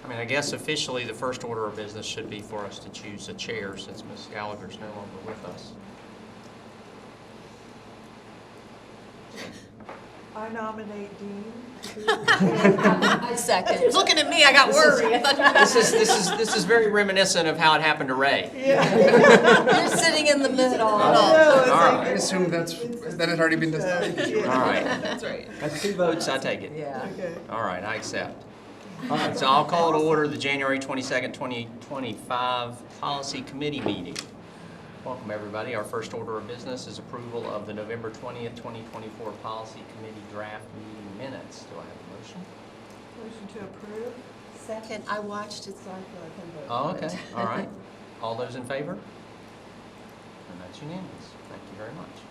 I mean, I guess officially the first order of business should be for us to choose a chair since Ms. Gallagher's no longer with us. I nominate Dean. I second. He was looking at me, I got worried. This is very reminiscent of how it happened to Ray. You're sitting in the middle. All I assume that had already been decided. All right. That's right. That's 2 votes, I take it. Yeah. Okay. All right, I accept. All right, so I'll call to order the January 22nd, 2025 Policy Committee meeting. Welcome, everybody. Our first order of business is approval of the November 20th, 2024 Policy Committee draft meeting minutes. Do I have a motion? Motion to approve? Second, I watched it, so I feel like I'm voting. Oh, for okay. it. All right. All those in favor? And that's unanimous. Thank you very much.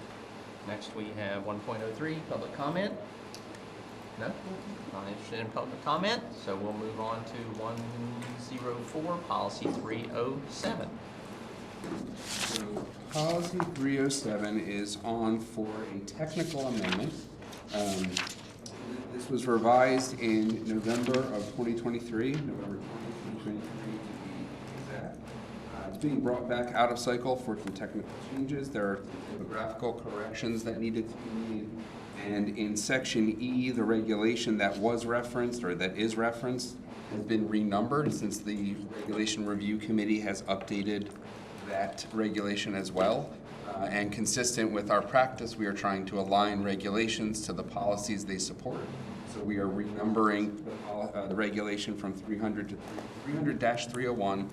Next, we have 1.03, public comment. No? Not interested in public comment, so we'll move on to 104, policy 307. So, Policy 307 is on for a technical amendment. This was revised in November of 2023, November 2023 to be exact. It's being brought back out of cycle for some technical changes. There are typographical corrections that needed to be made. And in Section E, the regulation that was referenced, or that is referenced, has been renumbered since the Regulation Review Committee has updated that regulation as well. And consistent with our practice, we are trying to align regulations to the policies they support. So we are renumbering the regulation from 300 to 300-301,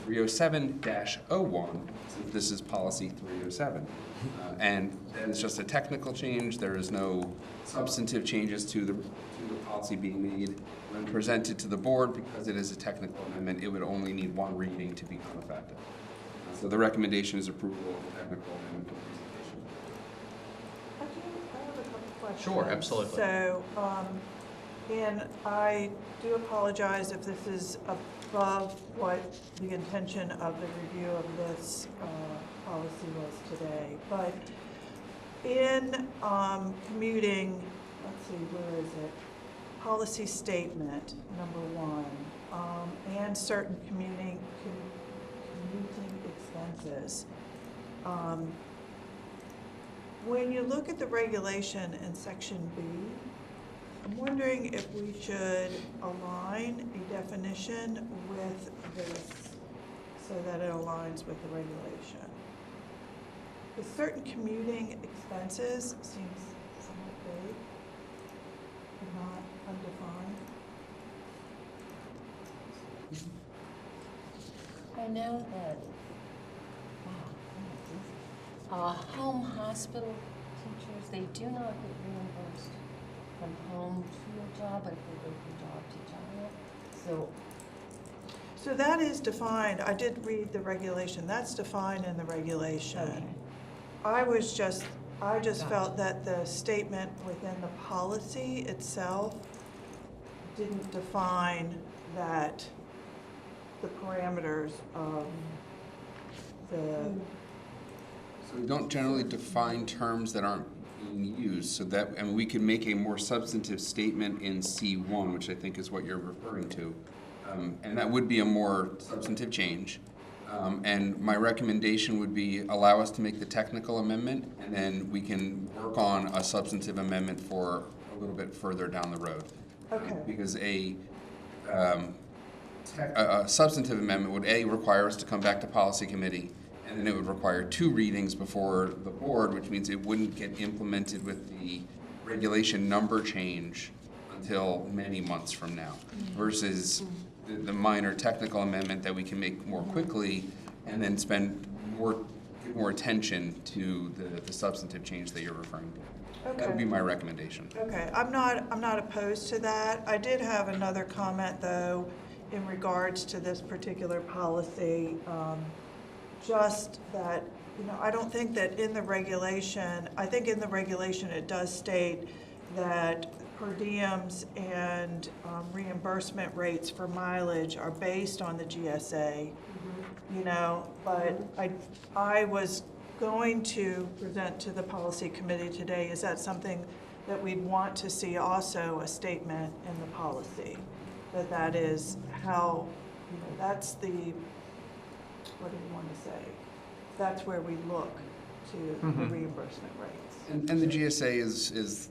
307-01, since this is policy 307. And that is just a technical change. There is no substantive changes to the policy being made. When presented to the board, because it is a technical amendment, it would only need 1 reading to become effective. So the recommendation is approval of the technical amendment presentation. I have a couple questions. Sure, absolutely. So, and I do apologize if this is above what the intention of the review of this policy was today. But in commuting, let's see, where is it? Policy statement, number 1, and certain commuting expenses. When you look at the regulation in Section B, I'm wondering if we should align a definition with this so that it aligns with the regulation. Because certain commuting expenses seems somewhat vague and not undefined. I know that home hospital teachers, they do not get reimbursed from home to a job, but they go from job to job. So that is defined, I did read the regulation, that's defined in the regulation. Okay. I just felt that the statement within the policy itself didn't define that, the parameters of the, So we don't generally define terms that aren't being used, so that, and we can make a more substantive statement in C1, which I think is what you're referring to. And that would be a more substantive change. And my recommendation would be allow us to make the technical amendment, and then we can work on a substantive amendment for a little bit further down the road. okay, Because a substantive amendment would require us to come back to policy committee, and then it would require 2 readings before the board, which means it wouldn't get implemented with the regulation number change until many months from now, versus the minor technical amendment that we can make more quickly and then spend more attention to the substantive change that you're referring to. That would be my recommendation. okay. I'm not opposed to that. I did have another comment, though, in regards to this particular policy. Just that, I don't think that in the regulation, I think in the regulation it does state that per diems and reimbursement rates for mileage are based on the GSA, but I was going to present to the policy committee today, is that something that we'd want to see also a statement in the policy? that is how, that's the, what do you want to say? That's where we look to the reimbursement rates. And the GSA is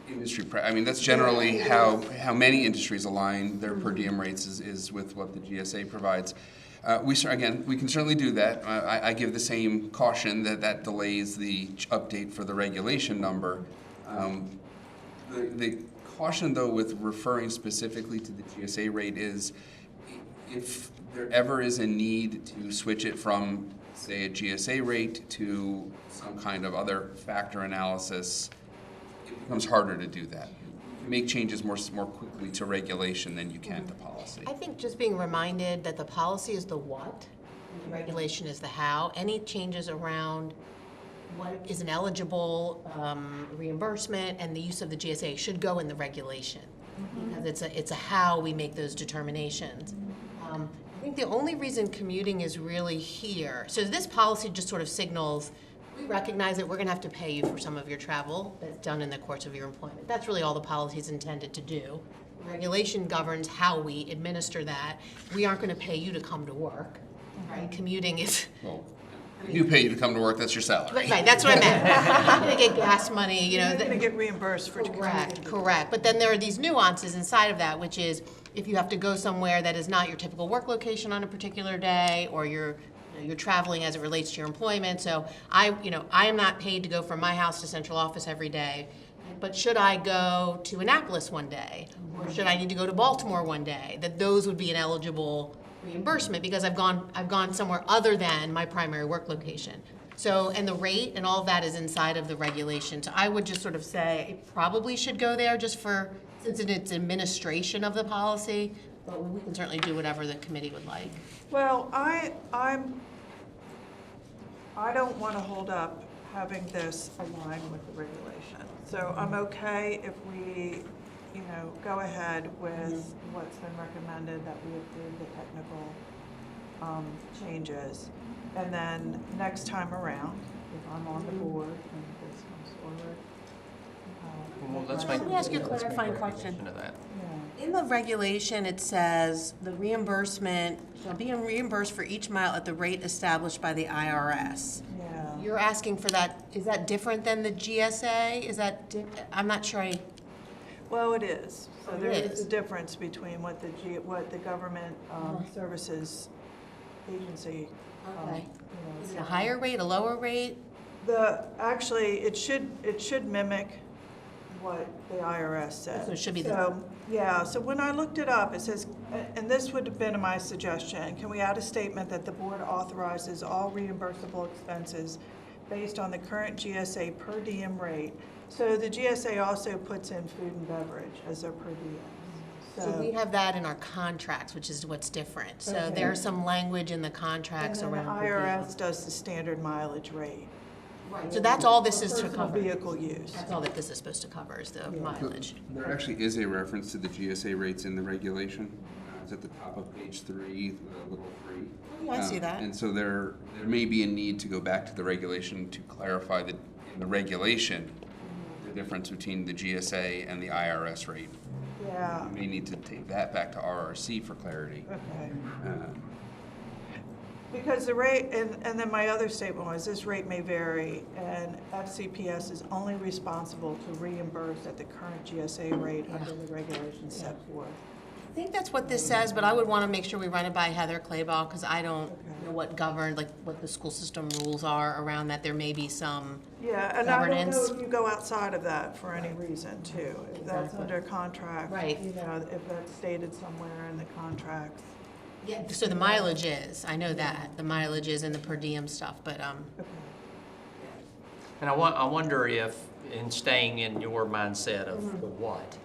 industry, I mean, that's generally how many industries align their per diem rates is with what the GSA provides. We can certainly do that. I give the same caution that delays the update for the regulation number. The caution, though, with referring specifically to the GSA rate is if there ever is a need to switch it from, say, a GSA rate to some kind of other factor analysis, it becomes harder to do that. You make changes more quickly to regulation than you can to policy. I think just being reminded that the policy is the what, and the regulation is the how. Any changes around what is an eligible reimbursement and the use of the GSA should go in the regulation, because it's a how we make those determinations. I think the only reason commuting is really here, so this policy just sort of signals, we recognize that we're going to have to pay you for some of your travel that's done in the course of your employment. That's really all the policy is intended to do. Regulation governs how we administer that. We aren't going to pay you to come to work, right? Commuting is... Well, you pay you to come to work, that's your salary. Right, that's what I meant. You're not going to get gas money, You're going to get reimbursed for commuting. Correct. But then there are these nuances inside of that, which is if you have to go somewhere that is not your typical work location on a particular day, or you're traveling as it relates to your employment. So I am not paid to go from my house to central office every day. But should I go to Annapolis one day, or should I need to go to Baltimore one day, that those would be an eligible reimbursement because I've gone somewhere other than my primary work location. So, and the rate and all of that is inside of the regulation. So I would just sort of say it probably should go there just since it's administration of the policy, but we can certainly do whatever the committee would like. Well, I don't want to hold up having this align with the regulation. So I'm okay if we, go ahead with what's been recommended, that we approve the technical changes. And then next time around, if I'm on the board and this comes forward. Well, let's Let me ask you a let's make clarifying a question. recognition of that. Yeah. In the regulation, it says the reimbursement shall be reimbursed for each mile at the rate established by the IRS. Yeah. You're asking for that, is that different than the GSA? Is that, I'm not sure Well, it is. So Oh, it there is. is a difference between what the government services agency. Okay. Is it a says. higher rate, a lower rate? Actually, it should mimic what the IRS said. So it should be the- So, yeah, so when I looked it up, it says, and this would have been my suggestion, can we add a statement that the board authorizes all reimbursable expenses based on the current GSA per diem rate? So the GSA also puts in food and beverage as their per diem. So we have that in our contracts, which is what's different. So Okay. there's some language in the And contracts then the around. IRS does the standard mileage rate. Right. So that's all this is to Personal cover. vehicle use. That's all that this is supposed to cover is the Yeah. mileage. There actually is a reference to the GSA rates in the regulation. It's at the top of page 3, the little 3. Oh, yeah, I see that. And so there may be a need to go back to the regulation to clarify in the regulation the difference between the GSA and the IRS rate. Yeah, We may need to take that back to RRC for clarity. okay. Uh, Because the rate, and then my other statement was, this rate may vary, and FCPS is only responsible to reimburse at the current GSA rate under the regulations set forth. I think that's what this says, but I would want to make sure we run it by Heather Claybaugh, because I don't know what governed, like what the school system rules are around that. There may be some, Yeah, and I don't know Governance. if you go outside of that for any reason too, if that's Exactly. under contract. Right. If that's stated somewhere in the contracts. yeah, so the mileage is, I know that, the mileage is in the per diem stuff, but, Okay. And I wonder if, in staying in your mindset of the what,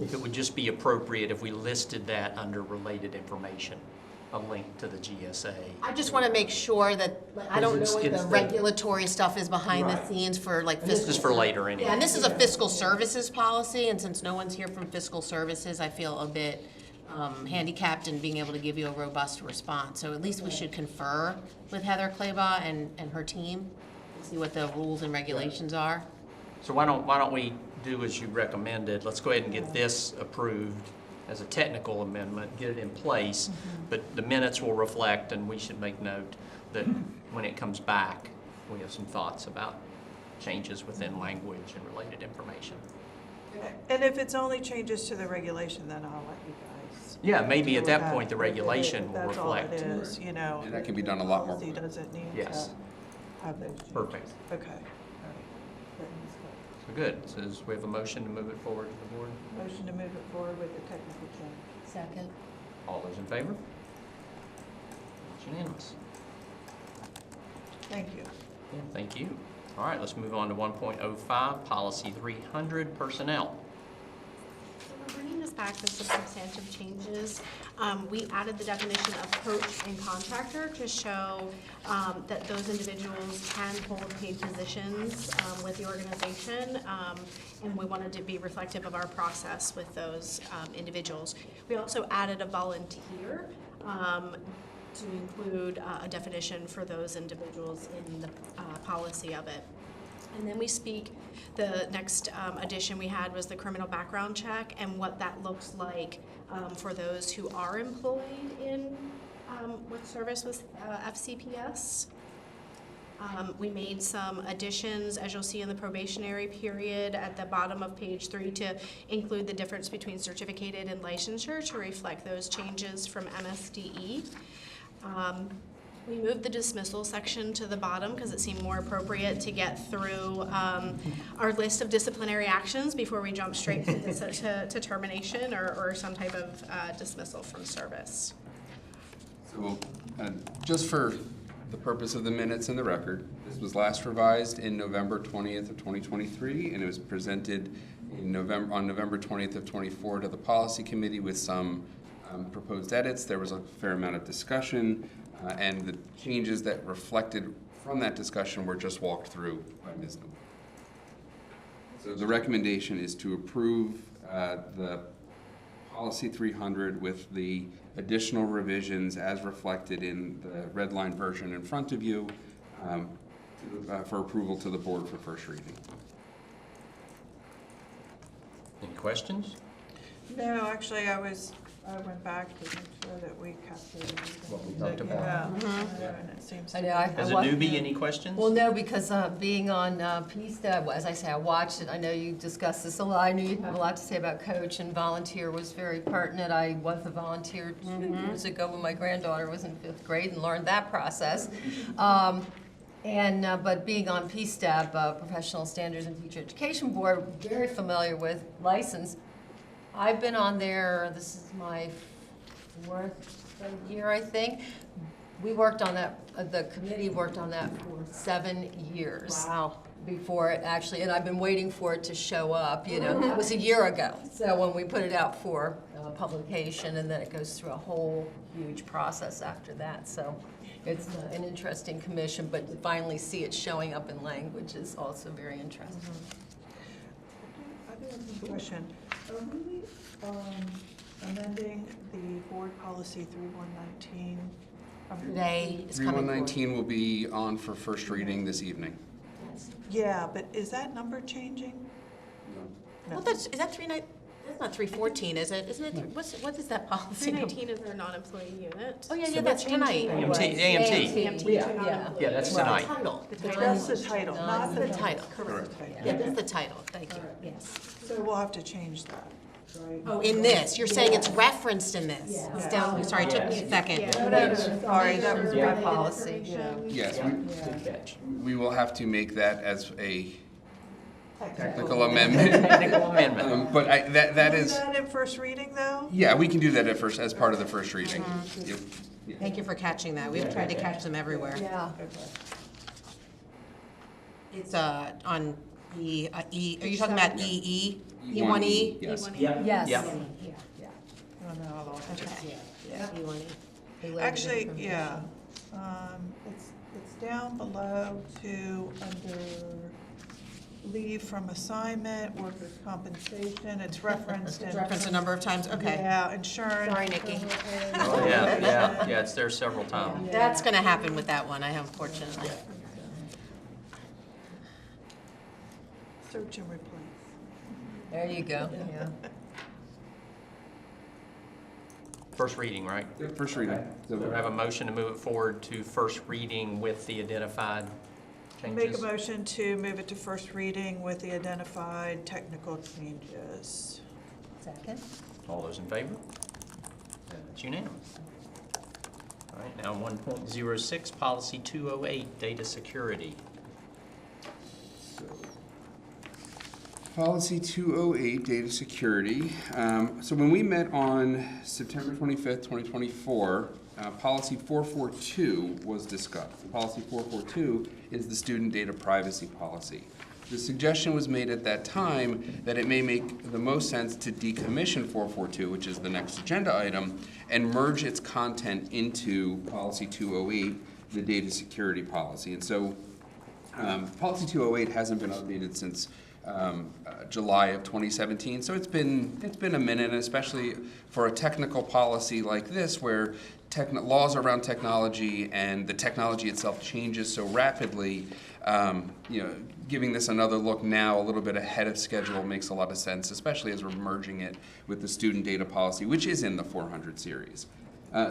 if it would just be appropriate if we listed that under related information, a link to the GSA. I just want to make sure that, like, I don't know what It's the the- regulatory stuff is behind the Right. scenes for like This fiscal. is for later anyway. Yeah, and this is a fiscal services policy, and since no one's here from fiscal services, I feel a bit handicapped in being able to give you a robust response. So at least we should confer with Heather Claybaugh and her team, see what the rules and regulations are. So why don't we do as you recommended? Let's go ahead and get this approved as a technical amendment, get it in place, but the minutes will reflect, and we should make note that when it comes back, we have some thoughts about changes within language and related information. And if it's only changes to the regulation, then I'll let you guys. Yeah, maybe at deal with that point, the regulation will That's all it reflect. is, you know. And that can be done a lot more Policy quickly. doesn't need Yes. to have those changes. Perfect. Okay. All right. That is good. So good. So we have a motion to move it forward to the board. Motion to move it forward with the technical change. Second. All those in favor? It's unanimous. Thank you. Yeah, thank you. All right, let's move on to 1.05, Policy 300, Personnel. So we're bringing this back with some substantive changes. We added the definition of coach and contractor to show that those individuals can hold paid positions with the organization, and we wanted to be reflective of our process with those individuals. We also added a volunteer to include a definition for those individuals in the policy of it. And then we speak, the next addition we had was the criminal background check and what that looks like for those who are employed in, with service with FCPS. We made some additions, as you'll see in the probationary period at the bottom of page 3, to include the difference between certificated and licensure to reflect those changes from MSDE. We moved the dismissal section to the bottom because it seemed more appropriate to get through our list of disciplinary actions before we jump straight to termination or some type of dismissal from service. So, just for the purpose of the minutes and the record, this was last revised in November 20th of 2023, and it was presented on November 20th of 24 to the Policy Committee with some proposed edits. There was a fair amount of discussion, and the changes that reflected from that discussion were just walked through by Ms. Newell. So the recommendation is to approve the Policy 300 with the additional revisions as reflected in the red line version in front of you for approval to the board for first reading. Any questions? No, actually, I went back to make sure that we captured everything. What we talked about. Yeah, and it seems to I be. know, I As a wa- newbie, any questions? Well, no, because being on PSTA, as I say, I watched it. I know you discussed this a lot. I knew you'd have a lot to say about coach, and volunteer was very pertinent. I was a volunteer 2 years ago when my granddaughter was in 5th grade and learned that process. But being on PSTEP, Professional Standards and Teacher Education Board, very familiar with license. I've been on there, this is my 4th year, I think. We worked on that, the committee worked on that for 7 years. Wow. Before it actually, and I've been waiting for it to show up, you know, that was a year ago. So when we put it out for publication, and then it goes through a whole huge process after that. So it's an interesting commission, but to finally see it showing up in language is also very interesting. I do have a question. Are we amending the board policy 3119? Today is coming forward. 3119 will be on for first reading this evening. Yeah, but is that number changing? Well, is that 39? That's not 314, is it? Isn't it? What is that policy? 319 is our non-employee unit. Oh, yeah, So yeah, that's we're tonight. changing AMT. AMT to Yeah. non-employee. Yeah, that's Well, tonight. title. That's the title, not the title. Correct. Yeah, that's the title, thank you. Yes. So we'll have to change that, right? Oh, in this, you're saying it's referenced in this? Yeah. It's down, sorry, it took me a second. Sorry, that was Yeah. my Policy, yeah. Yes, Good catch. we will have to make that as a technical amendment. Technical amendment. But that Is is, that in first reading, though? yeah, we can do that at first, as part of the first reading. Yep. Thank you for catching that. We've tried to catch them everywhere. Yeah. It's on E, are you talking about EE? E1E? Yes. Yes. Yeah. Yeah. Oh, no, I'll have to- Okay. Yeah. E1E. Actually, yeah. It's down below to under leave from assignment, workers' compensation. It's referenced in. It's referenced a number of times, okay. Yeah, insurance. Sorry, Nikki. Oh, yeah, it's there several times. That's gonna happen with that one, unfortunately. Search and replace. There you go, yeah. First reading, right? Yep, first reading. Okay. So we have a motion to move it forward to first reading with the identified Make a changes. motion to move it to first reading with the identified technical changes. Second? All those in favor? That's unanimous. All right, now 1.06, Policy 208, Data Security. Policy 208, data security. So when we met on September 25th, 2024, Policy 442 was discussed. Policy 442 is the student data privacy policy. The suggestion was made at that time that it may make the most sense to decommission 442, which is the next agenda item, and merge its content into Policy 208, the data security policy. And so Policy 208 hasn't been updated since July of 2017, so it's been a minute, and especially for a technical policy like this, where laws around technology and the technology itself changes so rapidly. Giving this another look now, a little bit ahead of schedule, makes a lot of sense, especially as we're merging it with the student data policy, which is in the 400 series.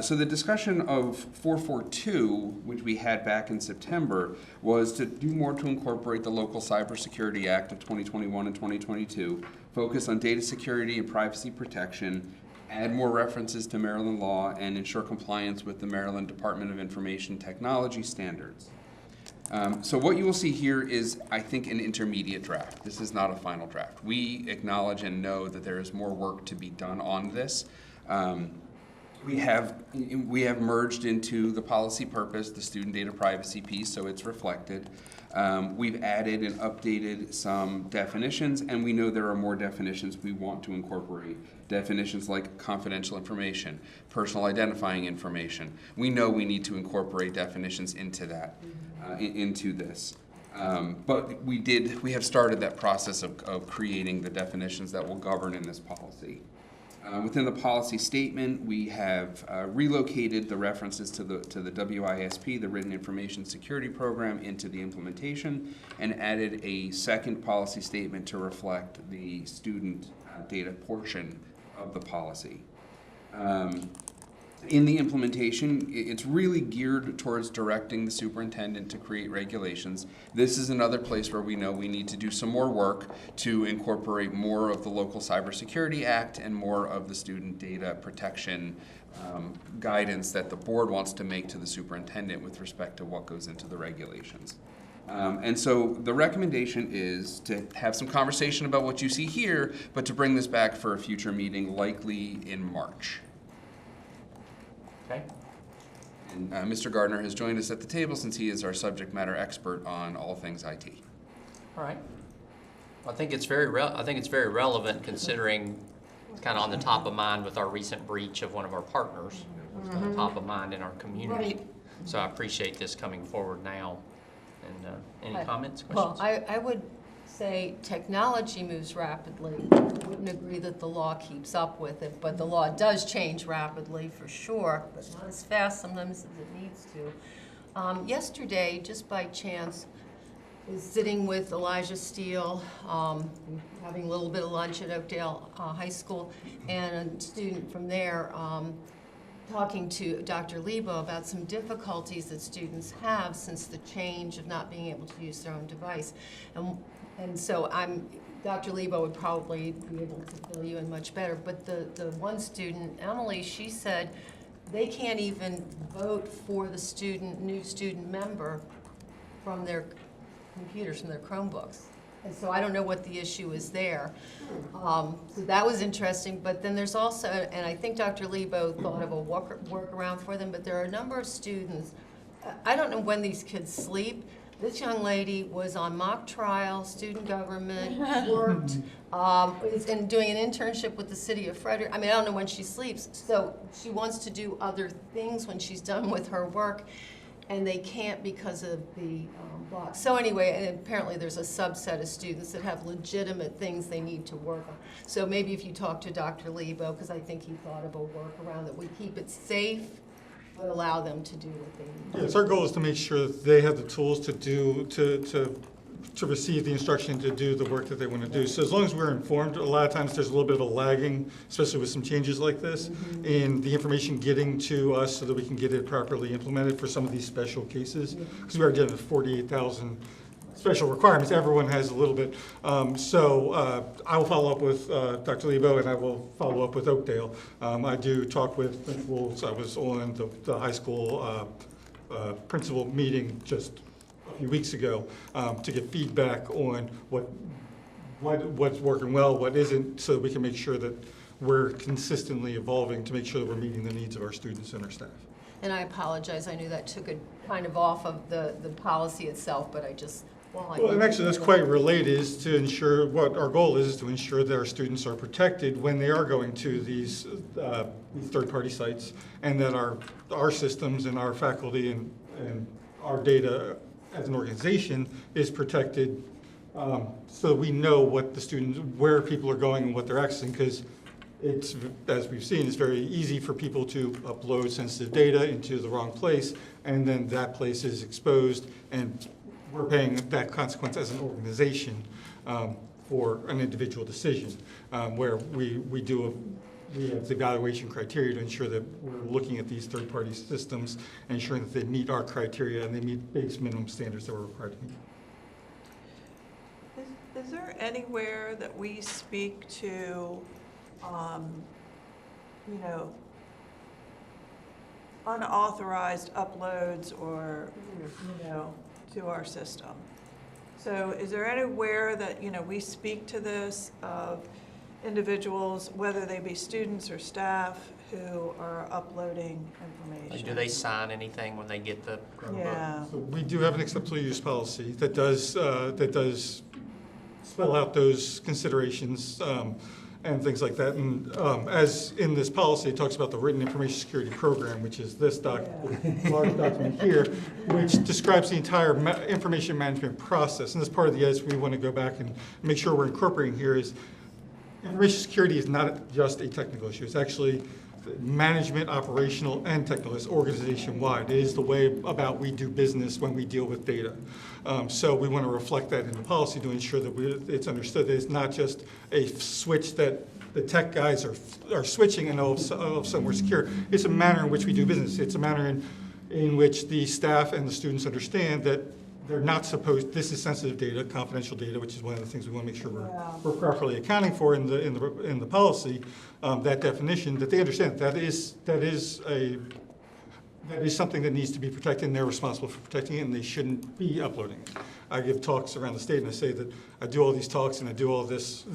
So the discussion of 442, which we had back in September, was to do more to incorporate the Local Cybersecurity Act of 2021 and 2022, focus on data security and privacy protection, add more references to Maryland law, and ensure compliance with the Maryland Department of Information Technology standards. So what you will see here is, I think, an intermediate draft. This is not a final draft. We acknowledge and know that there is more work to be done on this. We have merged into the policy purpose the student data privacy piece, so it's reflected. We've added and updated some definitions, and we know there are more definitions we want to incorporate. Definitions like confidential information, personal identifying information. We know we need to incorporate definitions into that, into this. But we have started that process of creating the definitions that will govern in this policy. Within the policy statement, we have relocated the references to the WISP, the Written Information Security Program, into the implementation, and added a second policy statement to reflect the student data portion of the policy. In the implementation, it's really geared towards directing the superintendent to create regulations. This is another place where we know we need to do some more work to incorporate more of the Local Cybersecurity Act and more of the student data protection guidance that the board wants to make to the superintendent with respect to what goes into the regulations. And so the recommendation is to have some conversation about what you see here, but to bring this back for a future meeting, likely in March. Okay. And Mr. Gardner has joined us at the table since he is our subject matter expert on all things IT. All right. I think it's very relevant considering it's kind of on the top of mind with our recent breach of one of our partners. It's on the top of mind in our community. Right. So I appreciate this coming forward now. And any comments, Well, questions? I would say technology moves rapidly. I wouldn't agree that the law keeps up with it, but the law does change rapidly for sure, but not as fast sometimes as it needs to. Yesterday, just by chance, I was sitting with Elijah Steele, having a little bit of lunch at Oakdale High School, and a student from there talking to Dr. Lebo about some difficulties that students have since the change of not being able to use their own device. And so Dr. Lebo would probably be able to fill you in much better, but the one student, Emily, she said they can't even vote for the new student member from their computers, from their Chromebooks. And so I don't know what the issue is there. So that was interesting, but then there's also, and I think Dr. Lebo thought of a workaround for them, but there are a number of students, I don't know when these kids sleep. This young lady was on mock trial, student government, worked, and doing an internship with the city of Frederick. I mean, I don't know when she sleeps, so she wants to do other things when she's done with her work, and they can't because of the block. So anyway, and apparently there's a subset of students that have legitimate things they need to work on. So maybe if you talk to Dr. Lebo, because I think he thought of a workaround that would keep it safe, but allow them to do what they need. Yes, our goal is to make sure that they have the tools to to receive the instruction to do the work that they want to do. So as long as we're informed, a lot of times there's a little bit of a lagging, especially with some changes like this, in the information getting to us so that we can get it properly implemented for some of these special cases. Because we are dealing with 48,000 special requirements. Everyone has a little bit. So I will follow up with Dr. Lebo, and I will follow up with Oakdale. I do talk with principals. I was on the high school principal meeting just a few weeks ago to get feedback on what's working well, what isn't, so that we can make sure that we're consistently evolving to make sure that we're meeting the needs of our students and our staff. And I apologize, I knew that took it kind of off of the policy itself, but I just, Well, and actually, that's quite related, is to ensure, what our goal is to ensure that our students are protected when they are going to these third-party sites, and that our systems and our faculty and our data as an organization is protected, so we know what the students, where people are going and what they're accessing, because it's, as we've seen, it's very easy for people to upload sensitive data into the wrong place, and then that place is exposed, and we're paying that consequence as an organization for an individual decision, where we have the evaluation criteria to ensure that we're looking at these third-party systems and ensuring that they meet our criteria and they meet base minimum standards that we're required to meet. Is there anywhere that we speak to, you know, unauthorized uploads or, you know, to our system? So is there anywhere that, you know, we speak to this of individuals, whether they be students or staff, who are uploading information? Like, do they sign anything when they get the Chromebook? Yeah. So we do have an acceptable use policy that does spell out those considerations and things like that. And as in this policy, it talks about the Written Information Security Program, which is this large document here, which describes the entire information management process. And this part of the EDS we want to go back and make sure we're incorporating here is information security is not just a technical issue. It's actually management, operational, and technical. It's organization-wide. It is the way about we do business when we deal with data. So we want to reflect that in the policy to ensure that it's understood that it's not just a switch that the tech guys are switching and all of a sudden we're secure. It's a manner in which we do business. It's a manner in which the staff and the students understand that they're not supposed, this is sensitive data, confidential data, which is one of the things we want to make sure we're properly accounting for in the policy, that definition, that they understand that is something that needs to be protected, and they're responsible for protecting it, and they shouldn't be uploading it. I give talks around the state, and I say that I do all these talks and I do all this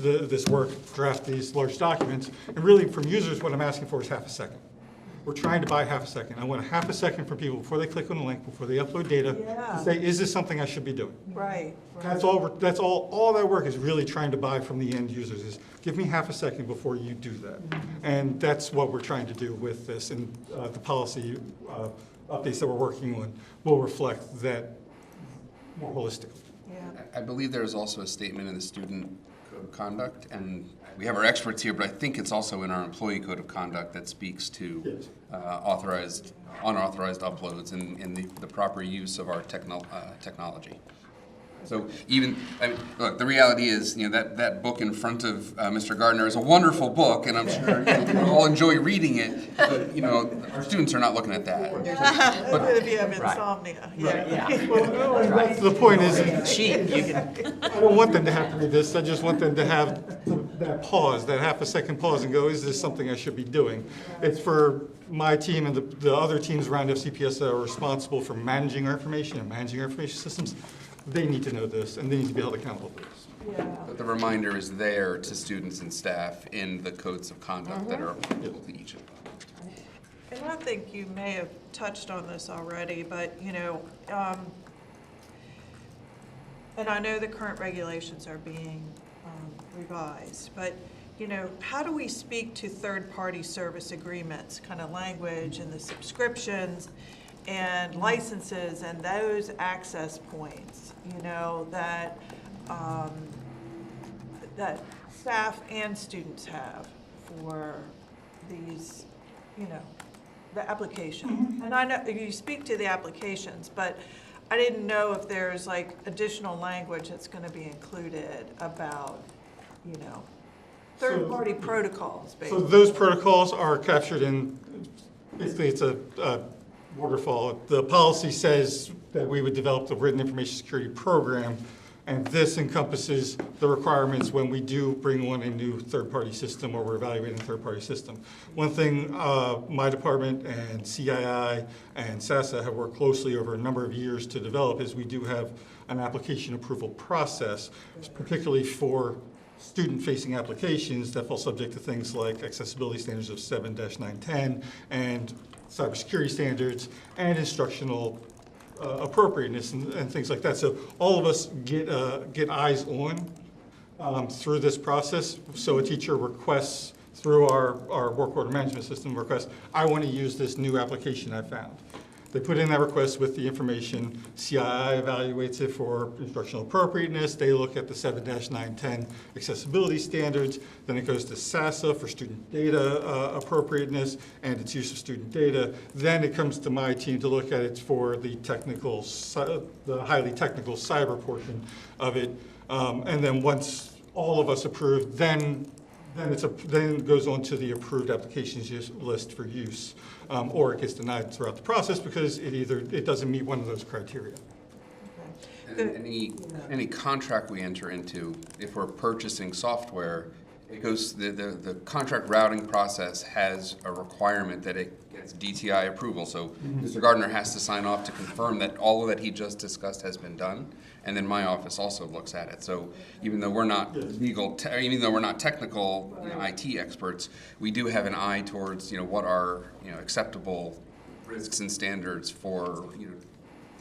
work, draft these large documents, and really from users, what I'm asking for is half a second. We're trying to buy half a second. I want a half a second from people before they click on the link, before they upload data, to say, is this something I should be doing? Right. That's all that work is really trying to buy from the end users is, give me half a second before you do that. And that's what we're trying to do with this, and the policy updates that we're working on will reflect that more holistically. Yeah. I believe there is also a statement in the student code of conduct, and we have our experts here, but I think it's also in our employee code of conduct that speaks to unauthorized uploads and the proper use of our technology. So even, look, the reality is, you know, that book in front of Mr. Gardner is a wonderful book, and I'm sure you'll all enjoy reading it, but, you know, our students are not looking at that. If you have insomnia. Well, that's the point is, You can, I don't want them to have to read this, I just want them to have that pause, that half a second pause and go, is this something I should be doing? It's for my team and the other teams around FCPS that are responsible for managing our information and managing our information systems. They need to know this, and they need to be held accountable for this. Yeah. But the reminder is there to students and staff in the codes of conduct that are applicable to each of them. And I think you may have touched on this already, but, you know, and I know the current regulations are being revised, but, you know, how do we speak to third-party service agreements, kind of language and the subscriptions and licenses and those access points, you know, that that staff and students have for these, you know, the application. And I know you speak to the applications, but I didn't know if there's like additional language that's gonna be included about, you know, third-party protocols, So basically. those protocols are captured in, basically it's a waterfall. The policy says that we would develop the written information security program, and this encompasses the requirements when we do bring on a new third-party system or we're evaluating a third-party system. One thing my department and CII and SASA have worked closely over a number of years to develop is we do have an application approval process, particularly for student-facing applications that fall subject to things like accessibility standards of 7-910 and cybersecurity standards and instructional appropriateness and things like that. So all of us get eyes on through this process. So a teacher requests through our work order management system requests, I want to use this new application I found. They put in that request with the information. CII evaluates it for instructional appropriateness. They look at the 7-910 accessibility standards. Then it goes to SASA for student data appropriateness and its use of student data. Then it comes to my team to look at it for the technical, the highly technical cyber portion of it. And then once all of us approve, then it goes on to the approved applications list for use, or it gets denied throughout the process because it doesn't meet one of those criteria. And any contract we enter into, if we're purchasing software, it goes, the contract routing process has a requirement that it gets DTI approval. So Mr. Gardner has to sign off to confirm that all of that he just discussed has been done. And then my office also looks at it. So even though we're not even though we're not technical IT experts, we do have an eye towards what are acceptable risks and standards for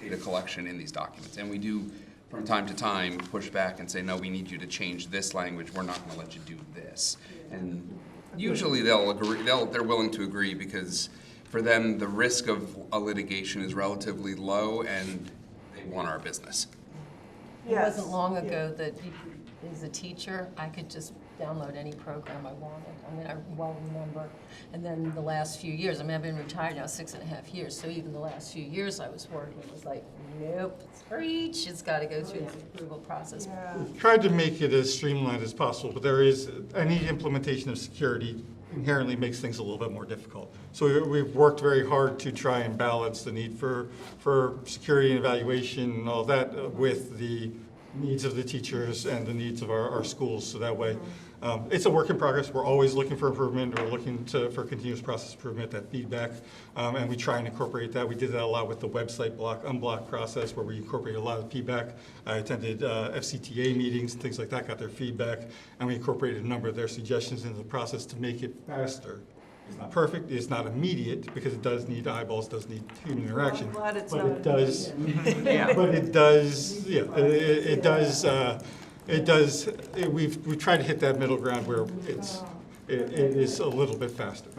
data collection in these documents. And we do from time to time push back and say, no, we need you to change this language. We're not going to let you do this. And usually they'll agree. They're willing to agree because for them the risk of a litigation is relatively low, and they want our business. It wasn't long ago that as a teacher, I could just download any program I wanted. I mean, I well remember. And then the last few years, I've been retired now 6.5 years, so even the last few years I was working, it was like, nope, it's for each. It's got to go through the approval process. Yeah. We've tried to make it as streamlined as possible, but there is, any implementation of security inherently makes things a little bit more difficult. So we've worked very hard to try and balance the need for security and evaluation and all that with the needs of the teachers and the needs of our schools. So that way, it's a work in progress. We're always looking for improvement. We're looking for continuous process improvement, that feedback, and we try and incorporate that. We did that a lot with the website unblock process, where we incorporated a lot of feedback. I attended FCTA meetings and things like that, got their feedback, and we incorporated a number of their suggestions into the process to make it faster. It's not perfect, it's not immediate, because it does need eyeballs, does need human interaction. Well, I'm glad it's but not it does. Yeah. But it does, yeah, it does. We've tried to hit that middle ground where it is a little bit faster.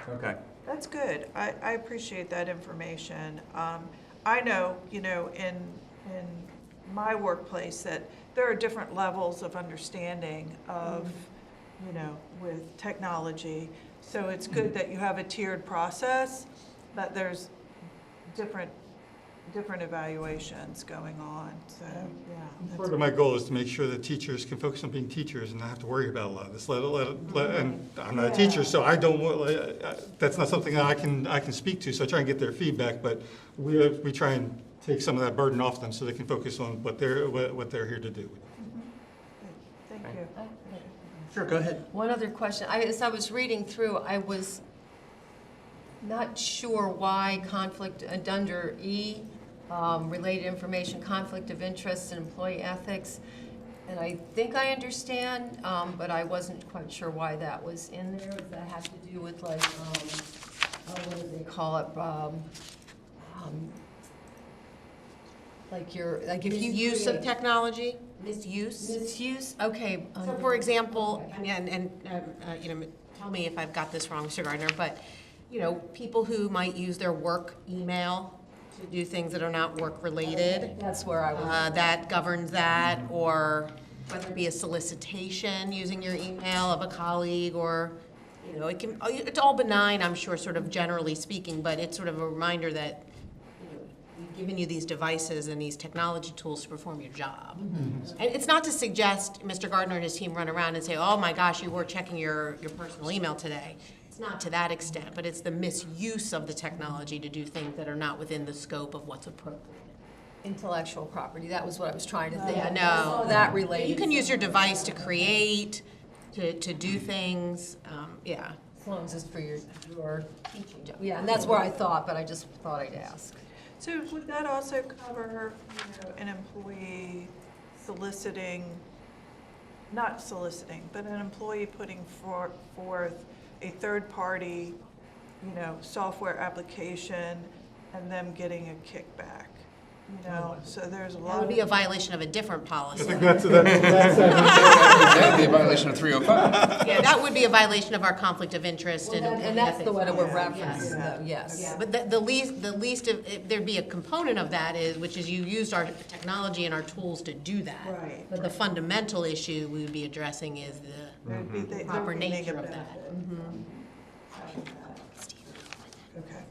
Okay. That's good. I appreciate that information. I know, in my workplace that there are different levels of understanding of, with technology. So it's good that you have a tiered process, that there's different evaluations going on. So, yeah. that's Part of my goal is to make sure that teachers can focus on being teachers and not have to worry about a lot of this. And I'm not a teacher, so I don't. That's not something that I can speak to. So I try and get their feedback, but we try and take some of that burden off them so they can focus on what they're here to do. Thank you. Sure, go ahead. One other question. As I was reading through, I was not sure why conflict, under E, related information, conflict of interest and employee ethics. And I think I understand, but I wasn't quite sure why that was in there. Does that have to do with like, what do they call it? If you Use of technology? misuse, okay. So for example, tell me if I've got this wrong, Mr. Gardner, but, people who might use their work email to do things that are not work-related, That's where I was. that governs that, or whether it be a solicitation using your email of a colleague, or, it's all benign, I'm sure, sort of generally speaking, but it's sort of a reminder that, we given you these devices and these technology tools to perform your job. And it's not to suggest Mr. Gardner and his team run around and say, oh my gosh, you were checking your personal email today. It's not to that extent, but it's the misuse of the technology to do things that are not within the scope of what's appropriate. Intellectual property, that was what I was trying to think. Yeah, I no. saw that related. You can use your device to create, to do things, yeah. As long as it's for your teaching job. Yeah, and that's where I thought, but I just thought I'd ask. So would that also cover, an employee soliciting, not soliciting, but an employee putting forth a third-party, software application and them getting a kickback? So there's a That lot would of. be a violation of a different I policy. think that's That would be a violation of 305. Yeah, that would be a violation of our conflict of interest and. And that's the one that we're Yeah. referencing, though, yes. Yeah, but the least of, if there'd be a component of that which is you used our technology and our tools to do that. Right. But the fundamental issue we would be addressing is There'd be the- proper there'd be nature of negative that. benefit. Okay.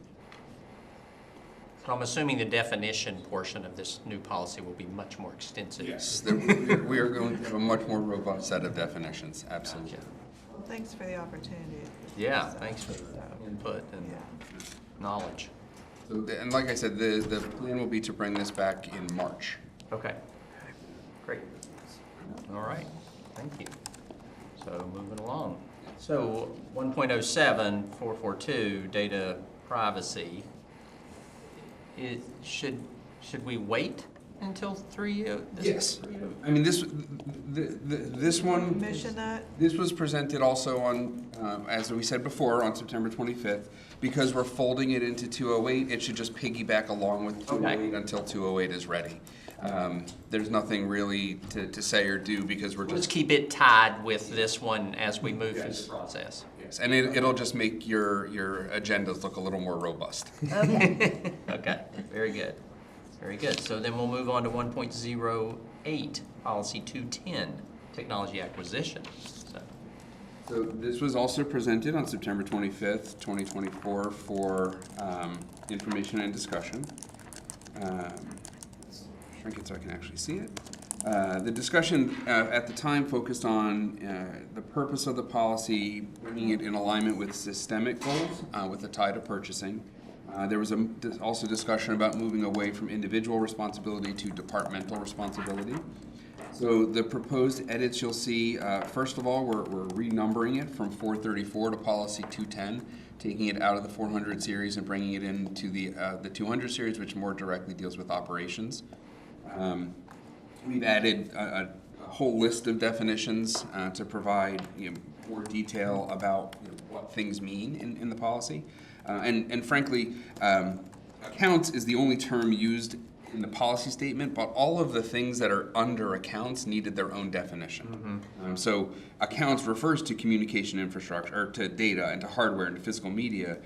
So I'm assuming the definition portion of this new policy will be much more extensive. Yes, we are going to have a much more robust set of definitions, absolutely. Well, thanks for the opportunity. Yeah, thanks for the input and knowledge. So, and like I said, the plan will be to bring this back in March. Okay, great. All right, thank you. So moving along. So 1.07, 442, data privacy. Should we wait until 3? Yes. I mean, this one. Mission that? This was presented also on, as we said before, on September 25th. Because we're folding it into 208, it should just piggyback along with 208 until 208 is ready. There's nothing really to say or do because we're Let's just. keep it tied with this one as we move through the process. Yes, and it'll just make your agendas look a little more robust. Okay, very good. Very good. So then we'll move on to 1.08, policy 210, technology acquisition. So this was also presented on September 25th, 2024 for information and discussion. Shrink it so I can actually see it. The discussion at the time focused on the purpose of the policy, bringing it in alignment with systemic goals with a tie to purchasing. There was also discussion about moving away from individual responsibility to departmental responsibility. So the proposed edits you'll see, first of all, we're renumbering it from 434 to policy 210, taking it out of the 400 series and bringing it into the 200 series, which more directly deals with operations. We've added a whole list of definitions to provide more detail about what things mean in the policy. And frankly, accounts is the only term used in the policy statement, but all of the things that are under accounts needed their own definition. So accounts refers to communication infrastructure, or to data and to hardware and to physical media.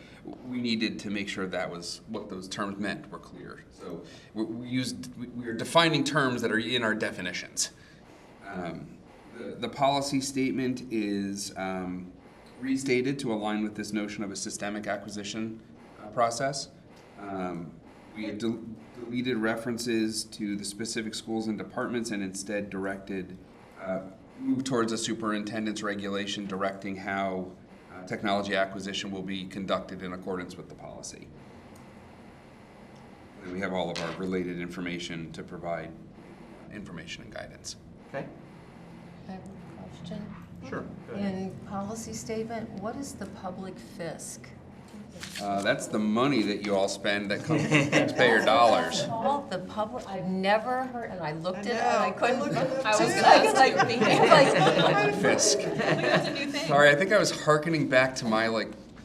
We needed to make sure that was what those terms meant were clear. So we are defining terms that are in our definitions. The policy statement is restated to align with this notion of a systemic acquisition process. We had deleted references to the specific schools and departments and instead moved towards a superintendent's regulation directing how technology acquisition will be conducted in accordance with the policy. And we have all of our related information to provide information and guidance. Okay, I have a question. sure. Go ahead. In policy statement, what is the public fisc? That's the money that you all spend that comes from taxpayer dollars. All the public, I've never heard, and I looked it up, and I couldn't. looked it up I was too. gonna ask, like, Fisk. Sorry, I think I was hearkening back to my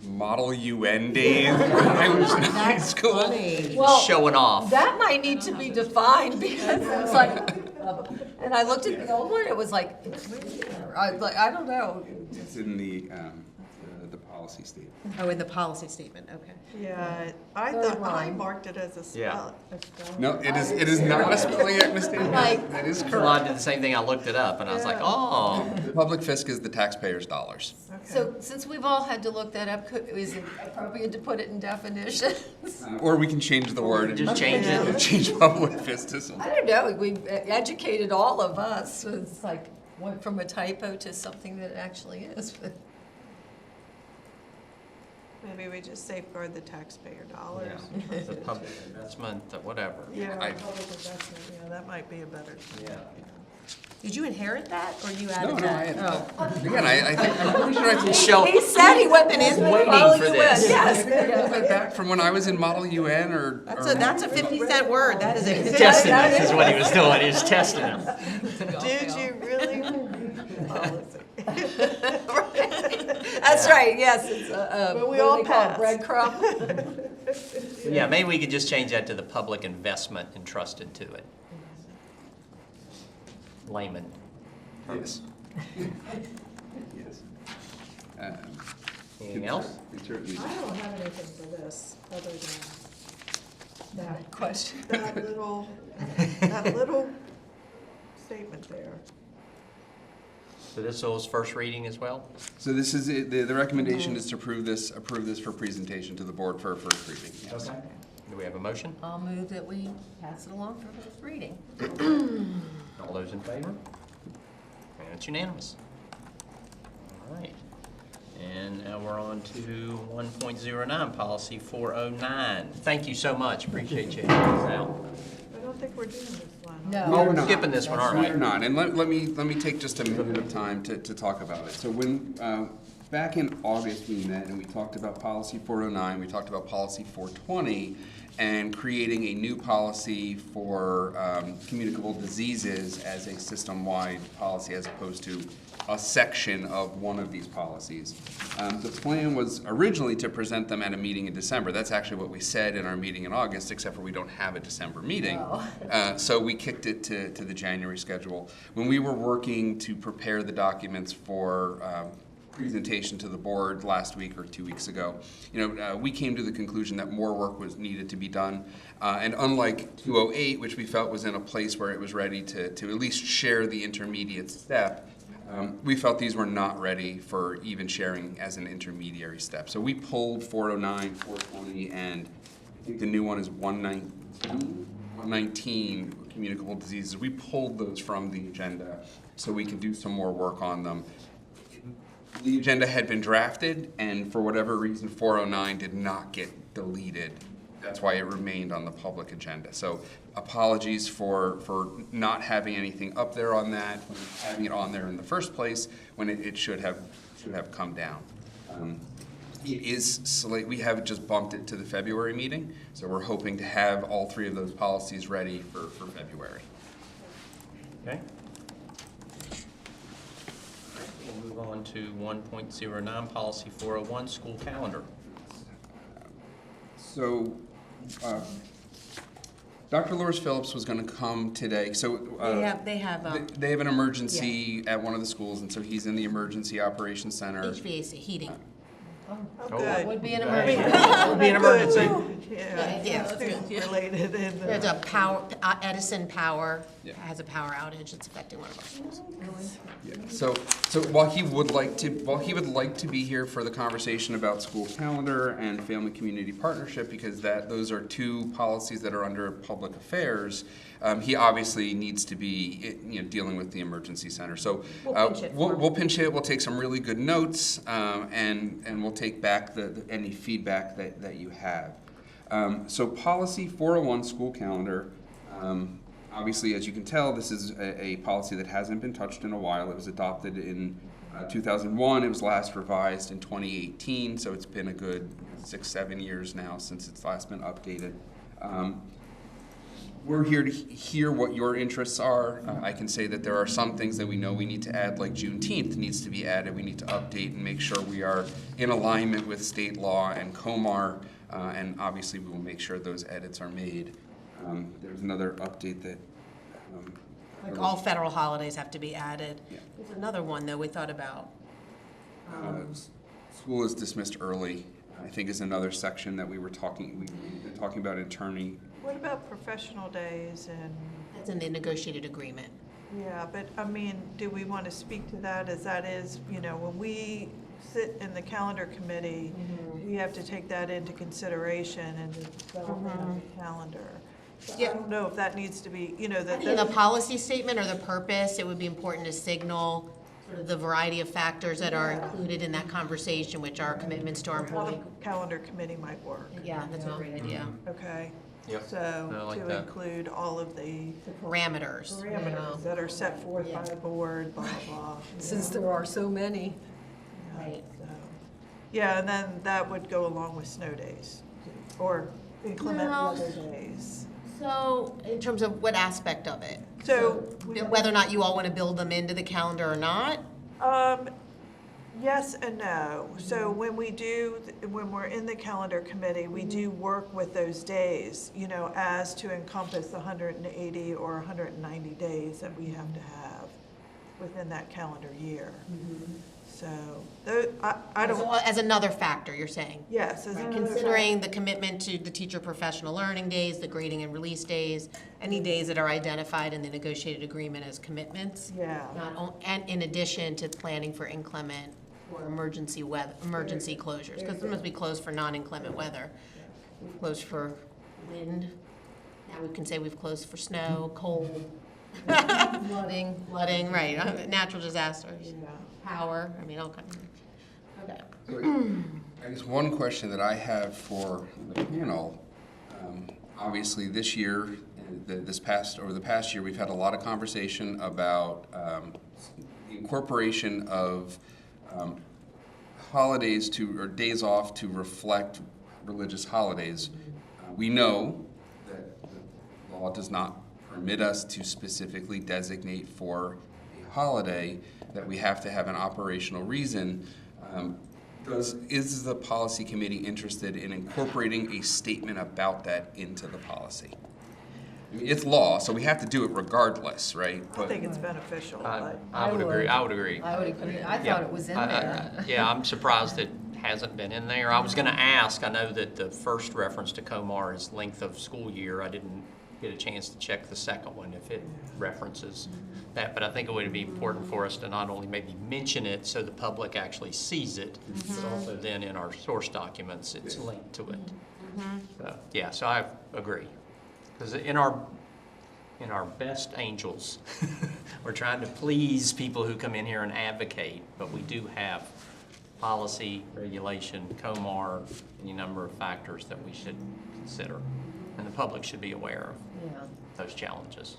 Model UN days when I was in high school. well, Showing off. that might need to be defined because it's like, and I looked at the old one, it was like, I don't know. It's in the policy statement. Oh, in the policy statement, okay. Yeah, I Third thought, I line. marked it as a Yeah. spell. a spelling. No, it is not a spelling act mistake. Like- That is Well, I correct. did the same thing, I looked it up, and I was like, Yeah. oh. The public fisc is the taxpayers' dollars. Okay. So since we've all had to look that up, is it appropriate to put it in definitions? Or we can change the word. Just and change it. Change public fisc to something. I don't know, we've educated all of us, so it's like, went from a typo to something that it actually is. Maybe we just safeguard the taxpayer dollars. Yeah, the public investment, whatever. Yeah, I- public investment, yeah, that might be a better. Yeah. Did you inherit that, or you No, added no, that? I had, Oh. again, I think, I'm pretty sure I can Michelle, He said he went in waiting while for you this. went, yes. pull that back from when I was in Model UN or. That's a 50-cent word, that is a. testing this is what he was doing, he was testing him. Did you really read policy? That's right, yes, it's But we what do all they call it, passed. breadcrumb? Yeah, maybe we could just change that to the public investment entrusted to it. Layman. Yes. Yes. Anything else? It certainly I don't have anything for this, other than that, Question. that little statement there. So this was first reading as well? So this is, the recommendation is to approve this for presentation to the board for first reading. Yes. Okay. Do we have a motion? I'll move that we pass it along for first reading. All those in favor? And it's unanimous. All right. And now we're on to 1.09, policy 409. Thank you so much, appreciate you helping us out. I don't think we're doing this one. No. Oh, we're We're not. skipping this one, aren't We're we? not, and let me take just a minute of time to talk about it. So when, back in August, we met and we talked about policy 409, we talked about policy 420, and creating a new policy for communicable diseases as a system-wide policy as opposed to a section of one of these policies. The plan was originally to present them at a meeting in December. That's actually what we said in our meeting in August, except for we don't have a December meeting. So we kicked it to the January schedule. When we were working to prepare the documents for presentation to the board last week or 2 weeks ago, we came to the conclusion that more work was needed to be done. And unlike 208, which we felt was in a place where it was ready to at least share the intermediate step, we felt these were not ready for even sharing as an intermediary step. So we pulled 409, 420, and I think the new one is 119, communicable diseases. We pulled those from the agenda so we can do some more work on them. The agenda had been drafted, and for whatever reason, 409 did not get deleted. That's why it remained on the public agenda. So apologies for not having anything up there on that, having it on there in the first place when it should have come down. It is we have just bumped it to the February meeting, so we're hoping to have all three of those policies ready for February. Okay. We'll move on to 1.09, policy 401, school calendar. So, Dr. Loris Phillips was going to come today. So They have they have an emergency at one of the schools, and so he's in the emergency operations center. HVAC, heating. Oh, Oh. That good. would be an That emergency. would be an emergency. Yeah, Yeah. student related in There's the, a power, Edison Power Yeah. has a power outage that's affecting one of our schools. Yeah. So while he would like to be here for the conversation about school calendar and family community partnership, because those are two policies that are under public affairs, he obviously needs to be dealing with the emergency center. So We'll pinch it for him. we'll pinch it. We'll take some really good notes, and we'll take back any feedback that you have. So policy 401, school calendar. Obviously, as you can tell, this is a policy that hasn't been touched in a while. It was adopted in 2001. It was last revised in 2018, so it's been a good 6-7 years now since it's last been updated. We're here to hear what your interests are. I can say that there are some things that we know we need to add, like Juneteenth needs to be added. We need to update and make sure we are in alignment with state law and COMAR, and obviously we will make sure those edits are made. There's another update that Like all federal holidays have to be added. Yeah. There's another one, though, we thought about. school is dismissed early, I think is another section that we've been talking about interning. What about professional days and, That's in the negotiated agreement. yeah, but I mean, do we want to speak to that as that is, you know, when we sit in the calendar committee, we have to take that into consideration and the development of the calendar. So I Yeah. don't know if that needs to be, you know, that. In the policy statement or the purpose, it would be important to signal sort of the variety of factors that are included in that conversation, which are commitments to our How the employee. calendar committee might work, Yeah, that's a great idea. okay? Yep. I So like to that. include all of the Parameters. parameters that are set forth by the board, blah, blah, blah. Since there are so many. Yeah, Right. so- Yeah, and then that would go along with snow days, or inclement Well- weather days. So, in terms of what aspect of it? So, Whether or not you all want to build them into the calendar or not? yes and no. So when when we're in the calendar committee, we do work with those days, you know, as to encompass the 180 or 190 days that we have to have within that calendar year. So, I So, don't, as another factor, you're saying? yes. as another Considering the commitment to the teacher professional learning days, the grading and release days, any days that are identified in the negotiated agreement as commitments? Yeah. And in addition to planning for inclement or emergency closures, because some must be closed for non-inclement weather. We've closed for wind, now we can say we've closed for snow, cold, flooding, right, natural disasters, Yeah. power, I mean, all kinds of, okay. So I guess one question that I have for the panel, obviously this year, the past year, we've had a lot of conversation about the incorporation of holidays or days off to reflect religious holidays. We know that the law does not permit us to specifically designate for a holiday, that we have to have an operational reason. Is the policy committee interested in incorporating a statement about that into the policy? I mean, it's law, so we have to do it regardless, right? I think it's beneficial, but. I would agree. I would agree. I would agree. I Yeah. thought it was in there. Yeah, I'm surprised it hasn't been in there. I was gonna ask, I know that the first reference to COMAR is length of school year. I didn't get a chance to check the second one if it references that, but I think it would be important for us to not only maybe mention it so the public actually sees it, but also then in our source documents, it's linked to it. So, yeah, so I agree. Because in our best angels, we're trying to please people who come in here and advocate, but we do have policy, regulation, COMAR, any number of factors that we should consider. And the public should be aware of Yeah. those challenges.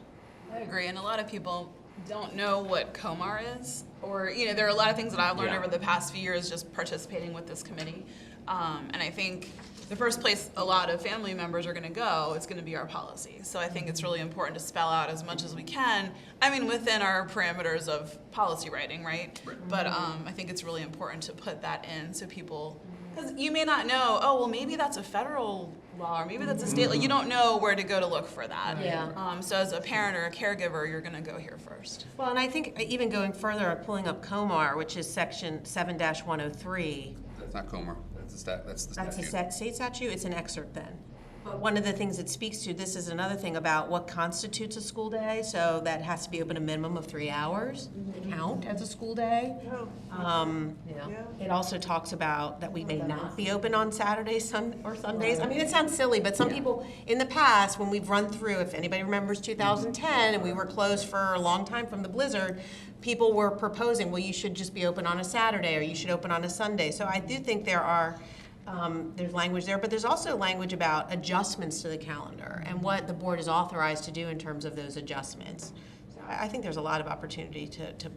I agree, and a lot of people don't know what COMAR is, or, you know, there are a lot of things that I've learned Yeah. over the past few years just participating with this committee. And I think the first place a lot of family members are gonna go is gonna be our policy. So I think it's really important to spell out as much as we can, I mean, within our parameters of policy writing, right? But I think it's really important to put that in so people, because you may not know, oh, well, maybe that's a federal law, or maybe that's a state, like, you don't know where to go to look for that. Yeah. So as a parent or a caregiver, you're gonna go here first. Well, and I think even going further, pulling up COMAR, which is section 7-103, That's not COMAR, that's the that's a statute. state statute, it's an excerpt then. But one of the things it speaks to, this is another thing about what constitutes a school day, so that has to be open a minimum of 3 hours to count as a school day. Oh, Yeah. yeah. It also talks about that we may not be open on Saturdays or Sundays. I mean, it sounds silly, but some people, in the past, when we've run through, if anybody remembers 2010, and we were closed for a long time from the blizzard, people were proposing, well, you should just be open on a Saturday, or you should open on a Sunday. So I do think there's language there, but there's also language about adjustments to the calendar and what the board is authorized to do in terms of those adjustments. So I think there's a lot of opportunity to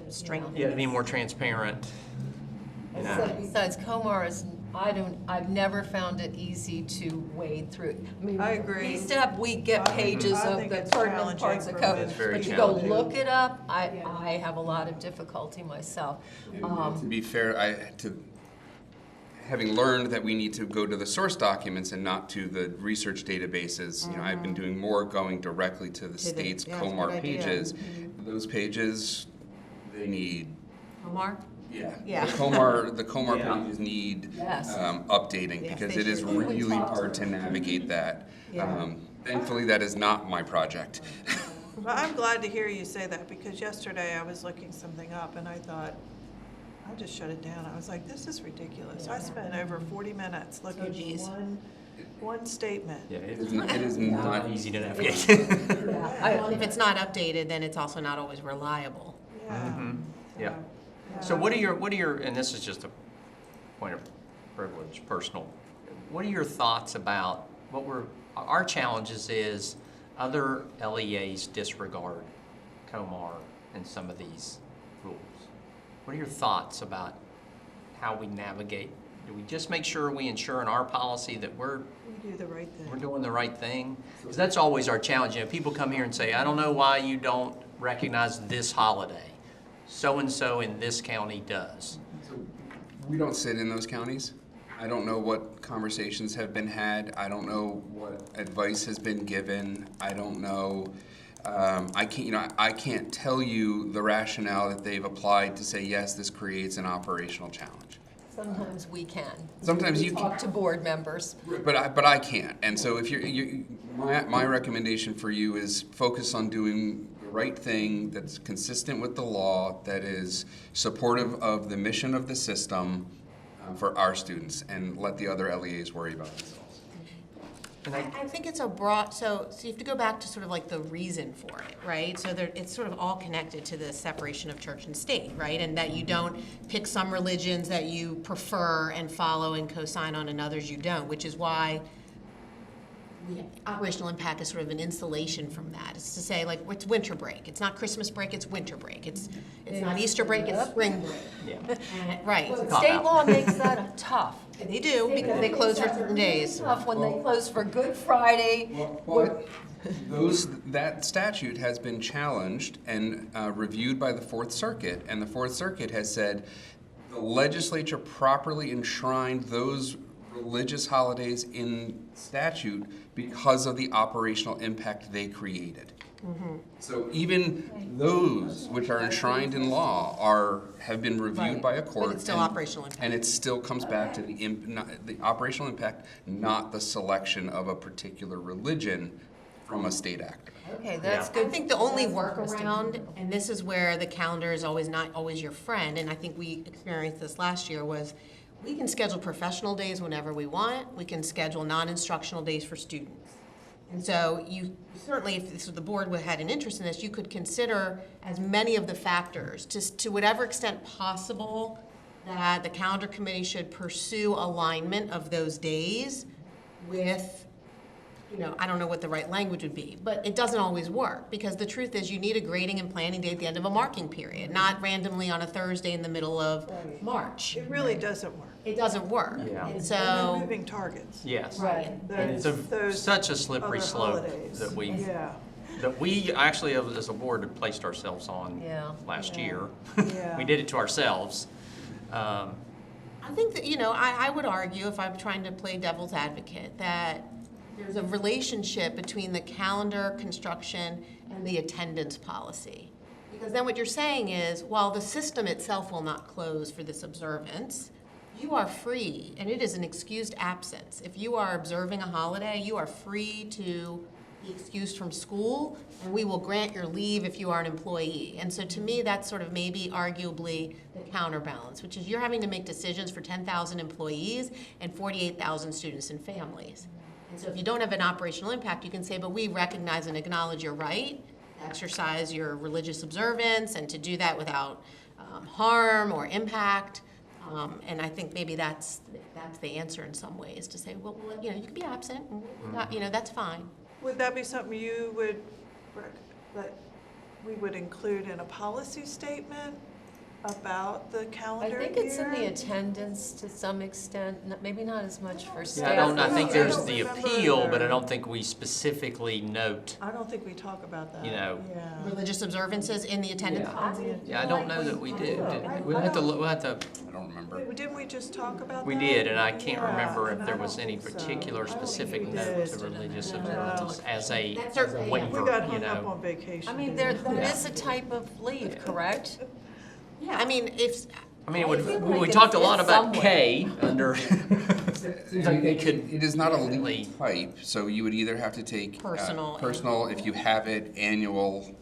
strengthen. Yeah, to be more transparent. Besides, COMAR is, I've never found it easy to wade through. I mean, I agree. we get pages I of think the it's pertinent parts of challenging for code. It's very But you go challenging. look it up, I have a lot of difficulty myself. To be fair, having learned that we need to go to the source documents and not to the research databases, you know, I've been doing more going directly to the state's yeah, it's a COMAR good idea. pages. Those pages, they need COMAR? Yeah. The Comar Yeah. pages need Yes. updating Yes, because they it is sure do. really hard to navigate that. Yeah. Thankfully, that is not my project. Well, I'm glad to hear you say that, because yesterday I was looking something up and I thought, I just shut it down. I was like, this is ridiculous. I spent over 40 minutes looking geez. for one statement. Yeah, It is not easy to navigate. If it's not updated, then it's also not always reliable. Yeah. Yeah. So what are your, and this is just a point of privilege, personal, what are your thoughts about our challenges is other LEAs disregard Comar and some of these rules. What are your thoughts about how we navigate? Do we just make sure we ensure in our policy that we're We do the right thing. doing the right thing? Because that's always our challenge. You know, people come here and say, I don't know why you don't recognize this holiday. So-and-so in this county does. We don't sit in those counties. I don't know what conversations have been had. I don't know what advice has been given. I don't know. I can't tell you the rationale that they've applied to say, yes, this creates an operational challenge. Sometimes we can. Sometimes We you talk can. to board members. But I can't. And so if my recommendation for you is focus on doing the right thing that's consistent with the law, that is supportive of the mission of the system for our students, and let the other LEAs worry about themselves. I think it's a broad, so you have to go back to sort of like the reason for it, right? So it's sort of all connected to the separation of church and state, right? And that you don't pick some religions that you prefer and follow and co-sign on and others you don't, which is why the operational impact is sort of an insulation from that. It's to say, like, it's winter break. It's not Christmas break, it's winter break. It's not Easter break, it's spring break. Yeah. Right. State law makes that tough. They do, because they close for certain days. Tough when they close for Good Friday. But that statute has been challenged and reviewed by the Fourth Circuit, and the Fourth Circuit has said the legislature properly enshrined those religious holidays in statute because of the operational impact they created. So even those which are enshrined in law have been reviewed by a court. But it's still operational impact. And it still comes back to the operational impact, not the selection of a particular religion from a state actor. Okay, that's I good. think the only workaround, and this is where the calendar is always not always your friend, and I think we experienced this last year, was we can schedule professional days whenever we want. We can schedule non-instructional days for students. And so you certainly, if the board had an interest in this, you could consider as many of the factors, to whatever extent possible, that the calendar committee should pursue alignment of those days with, I don't know what the right language would be, but it doesn't always work, because the truth is you need a grading and planning day at the end of a marking period, not randomly on a Thursday in the middle of March. It really doesn't work. It doesn't work. Yeah. And And so. they're moving targets. Yes. Right. And it's Those such a slippery other slope holidays. that Yeah. we actually, as a board, have placed ourselves on Yeah. last Yeah. year. Yeah. We did it to ourselves. I think that, I would argue, if I'm trying to play devil's advocate, that there's a relationship between the calendar construction and the attendance policy. Because then what you're saying is, while the system itself will not close for this observance, you are free, and it is an excused absence. If you are observing a holiday, you are free to be excused from school, and we will grant your leave if you are an employee. And so to me, that's sort of maybe arguably the counterbalance, which is you're having to make decisions for 10,000 employees and 48,000 students and families. And so if you don't have an operational impact, you can say, but we recognize and acknowledge your right to exercise your religious observance and to do that without harm or impact. And I think maybe that's the answer in some ways, to say, well, you can be absent, and that's fine. Would that be something you would, that we would include in a policy statement about the I calendar think it's in the year? attendance to some extent, maybe not as much for staff. I think there's don't the remember appeal, but I there. don't think we specifically note, I don't think we talk about that. Yeah. Religious observances in the attendance Yeah. policy? I don't know that we did. We'll have to, I don't remember. Didn't we just talk about that? we did, and I can't Yeah, remember and if I there don't was any think so. particular I don't think specific we note did. to religious No. observances as a That's certainly, yeah. waiver, We got you hung up know. on vacation. I mean, didn't we? that is a type of leave, correct? Yeah, I mean, if, I mean, I feel like we it talked a lot fits about somewhere. K under, seems like they could. It is not a really- leave type, so you would either have to take Personal and- personal if you have it, annual.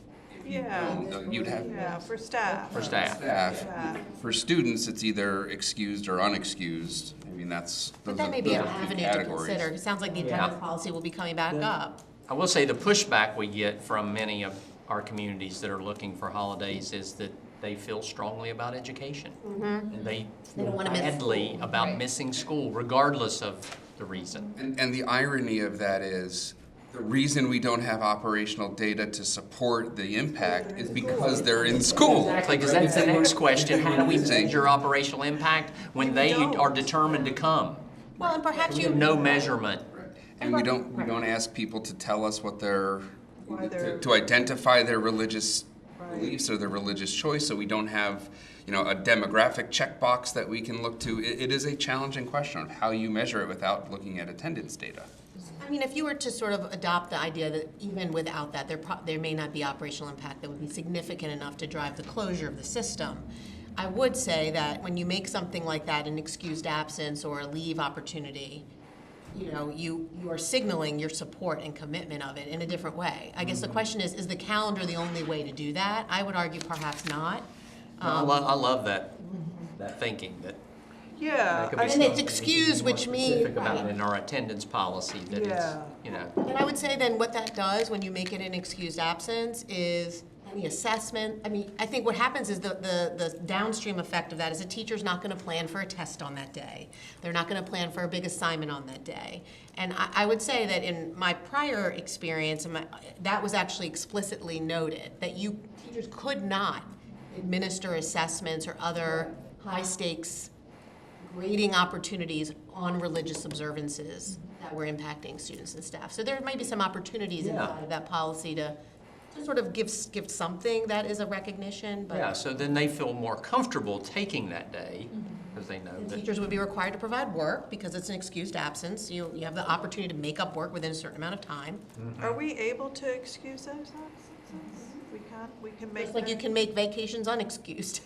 Yeah, You'd have yeah, for staff. For staff. staff. Yeah. For students, it's either excused or unexcused. I mean, that's. But those that are- may be those an are the avenue to categories. consider. It sounds like the attendance policy will be coming back up. I will say the pushback we get from many of our communities that are looking for holidays is that they feel strongly about education. And they They don't feel wanna miss badly school, about right. missing school regardless of the reason. And the irony of that is, the reason we don't have operational data to support the impact is because they're in school. Exactly, because that's the next question. How do we Say- measure operational impact when they are determined to come? Well, and perhaps We you. have no measurement. And we don't ask people to tell us what their, Why they're- to identify their religious Right. beliefs or their religious choice, so we don't have, a demographic checkbox that we can look to. It is a challenging question of how you measure it without looking at attendance data. I mean, if you were to sort of adopt the idea that even without that, there may not be operational impact that would be significant enough to drive the closure of the system, I would say that when you make something like that an excused absence or a leave opportunity, you are signaling your support and commitment of it in a different way. I guess the question is the calendar the only way to do that? I would argue perhaps not. I love that thinking, that Yeah, that could be I- And it's something excused, more which means- specific about it in our attendance policy, that it's, Yeah. And I would say then what that does when you make it an excused absence is any assessment. I mean, I think what happens is the downstream effect of that is a teacher's not going to plan for a test on that day. They're not going to plan for a big assignment on that day. And I would say that in my prior experience, that was actually explicitly noted, that teachers could not administer assessments or other high-stakes grading opportunities on religious observances that were impacting students and staff. So there might be some opportunities inside of that policy to sort of give something that is a recognition, but yeah, so then they feel more comfortable taking that day, because they know that. teachers would be required to provide work because it's an excused absence. You have the opportunity to make up work within a certain amount of time. Are we able to excuse those absences? We can make Just like you that, can make vacations unexcused.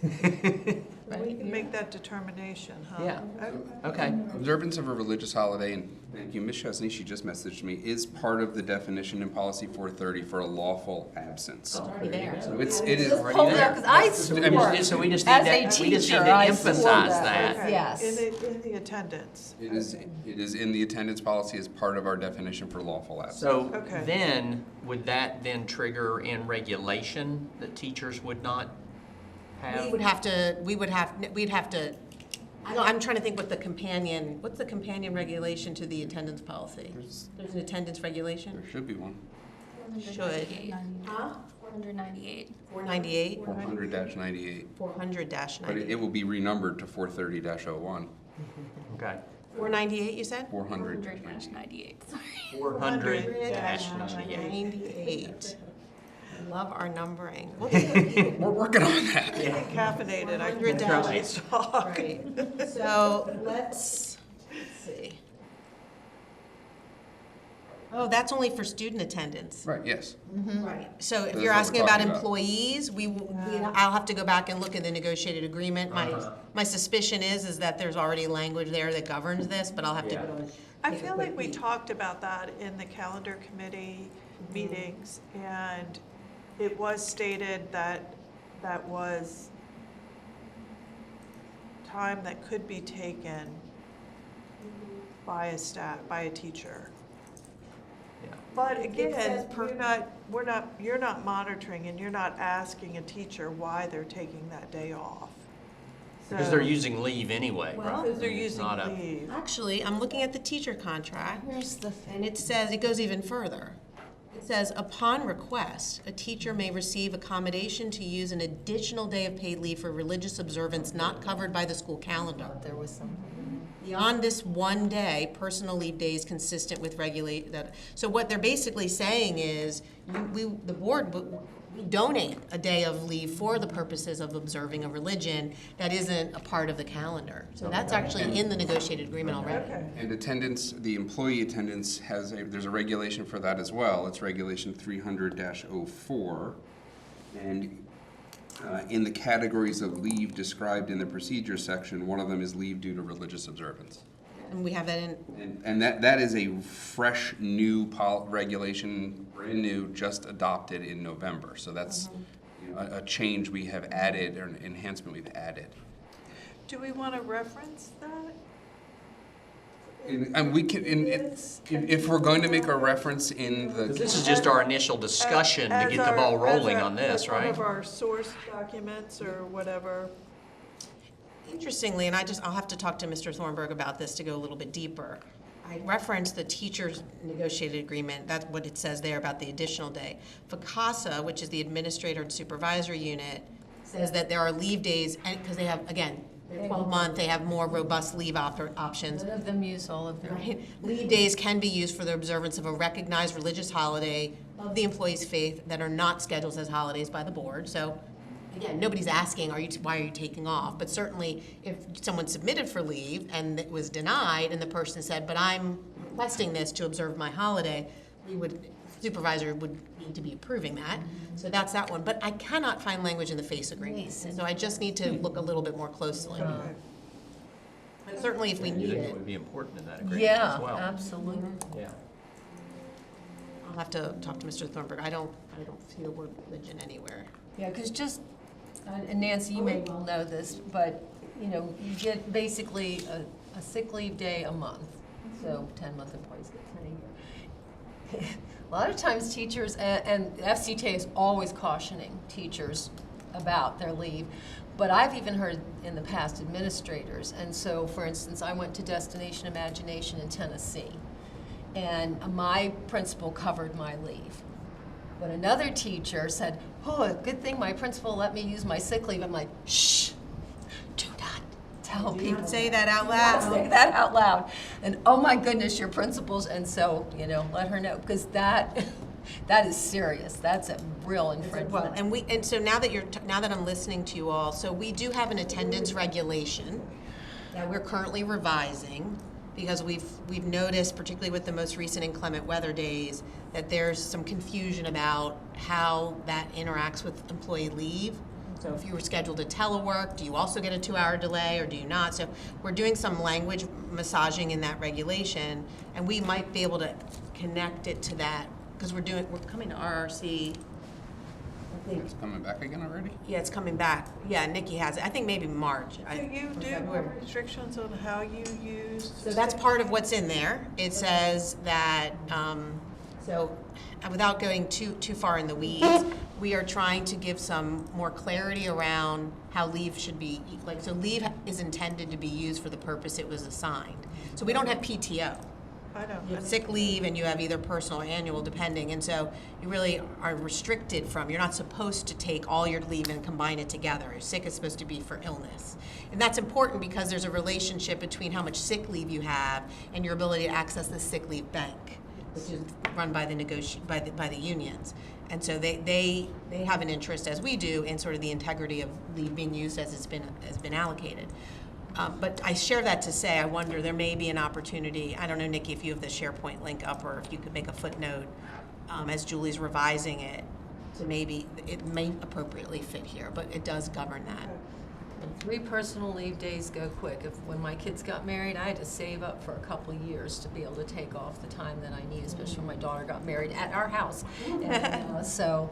we can make that determination, huh? Yeah. Okay. Okay, Observance of a religious holiday, and thank you, Ms. Chesney, she just messaged me, is part of the definition in policy 430 for a lawful absence. Already there. So it is. Already Hold there. on, because I so swore, we just as need a to, we just need teacher, to I emphasize swore that. Okay. Yes. In the attendance. It is in the attendance policy as part of our definition for lawful absence. So Okay. then, would that then trigger in regulation that teachers would not have? We'd have to, I'm trying to think what's the companion regulation to the attendance policy? There's an attendance regulation? There should be one, Should. Huh? 498. 498? 400-98, 400-98. but it will be renumbered to 430-01, Okay. 498, you said? 400. 400-98. 400-98. 98. I love our numbering. We're working on that. Getting caffeinated, I 100 can dash. talk. Right. So let's see. Oh, that's only for student attendance. Right, yes. Right. So if That's you're what we're asking about talking about. employees, I'll have to go back and look at the negotiated agreement. My suspicion is that there's already language there that governs this, but I'll have to go and I take a feel quick like we peek. talked about that in the calendar committee meetings, and it was stated that that was time that could be taken by a teacher. Yeah. But says again, you're not monitoring and you're not asking a teacher why they're taking that day off. Because they're using leave anyway, Well, right? Because they're It's using not a- leave. Actually, I'm looking at the teacher contract, Here's the and it says, it goes even further. It says, upon request, a teacher may receive accommodation to use an additional day of paid leave for religious observance not covered by the school calendar. There was some. Beyond this one day, personal leave days consistent with so what they're basically saying is, the board, we donate a day of leave for the purposes of observing a religion that isn't a part of the calendar. So that's actually in the negotiated agreement already. Okay. And attendance, the employee attendance there's a regulation for that as well. It's regulation 300-04. And in the categories of leave described in the procedure section, one of them is leave due to religious observance. And we have that in, And that is a fresh, new regulation, brand new, just adopted in November. So that's a change we have added, or an enhancement we've added. Do we want to reference that? And we can, if we're going to make a reference in the. This is just our initial discussion to As get the ball our- rolling as on this, as one right? of our source documents or whatever. interestingly, and I'll have to talk to Mr. Thornburg about this to go a little bit deeper. I referenced the teacher's negotiated agreement, that's what it says there about the additional day. FCASA, which is the administrator and supervisory unit, says that there are leave days, and, because they have, again, 12-month, they have more robust leave options. None of them use all of them. Right. Leave days can be used for the observance of a recognized religious holiday of the employee's faith that are not scheduled as holidays by the board. So, again, nobody's asking, why are you taking off? But certainly, if someone submitted for leave and it was denied, and the person said, but I'm requesting this to observe my holiday, supervisor would need to be approving that. So that's that one. But I cannot find language in the face agreement. So I just need to look a little bit more closely. But certainly, if we You need think it it, would be important in that agreement Yeah, as well. absolutely. Yeah. I'll have to talk to Mr. Thornburg. I don't see the word religion anywhere. Yeah, because just, and Nancy, you may well know this, but, you know, you get basically a sick leave day a month. So 10-month employees get 10 a year. A lot of times teachers, and FCTA is always cautioning teachers about their leave, but I've even heard in the past administrators. And so, for instance, I went to Destination Imagination in Tennessee, and my principal covered my leave. But another teacher said, oh, good thing my principal let me use my sick leave. I'm like, shh, do not tell people. Say that out Do not loud. say that out loud. And oh my goodness, your principals. And so, you know, let her know, because that is serious. That's a real Well, infringement. and so now that I'm listening to you all, so we do have an attendance regulation that we're currently revising, because we've noticed, particularly with the most recent inclement weather days, that there's some confusion about how that interacts with employee leave. So if you were scheduled to telework, do you also get a 2-hour delay or do you not? So we're doing some language massaging in that regulation, and we might be able to connect it to that, because we're coming to RRC. I think, It's coming back again already? yeah, it's coming back. Yeah, Nikki has it. I think maybe March. Do you or do February. restrictions on how you use? So that's part of what's in there. It says that, so without going too far in the weeds, we are trying to give some more clarity around how leave should be, like, so leave is intended to be used for the purpose it was assigned. So we don't have PTO. I don't. You have sick leave and you have either personal or annual depending, and so you really are restricted from, you're not supposed to take all your leave and combine it together. Sick is supposed to be for illness. And that's important because there's a relationship between how much sick leave you have and your ability to access the sick leave bank, which is run by the unions. And so they have an interest, as we do, in sort of the integrity of leave being used as it's been allocated. But I share that to say, I wonder, there may be an opportunity, I don't know, Nikki, if you have the SharePoint link up, or if you could make a footnote as Julie's revising it, to maybe, it may appropriately fit here, but it does govern that. 3 personal leave days go quick. When my kids got married, I had to save up for a couple years to be able to take off the time that I need, especially when my daughter got married at our house. And, so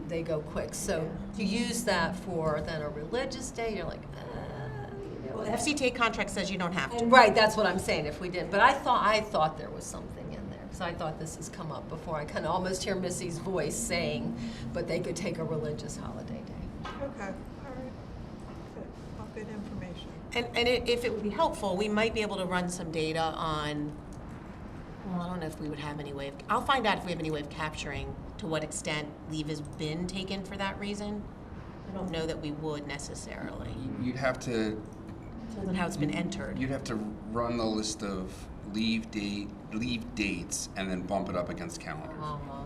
they go quick. So to use that for then a religious day, you're like, you know. Well, the FCTA contract says you don't have to. And right, that's what I'm saying, if we did. But I thought there was something in there, because I thought this has come up before. I can almost hear Missy's voice saying, but they could take a religious holiday day. Okay, all right. Good information. And if it would be helpful, we might be able to run some data on, well, I don't know if we would have any way of, I'll find out if we have any way of capturing to what extent leave has been taken for that reason. I don't know that we would necessarily. You'd have to, Depends on how it's been entered. you'd have to run the list of leave dates and then bump it up against calendars.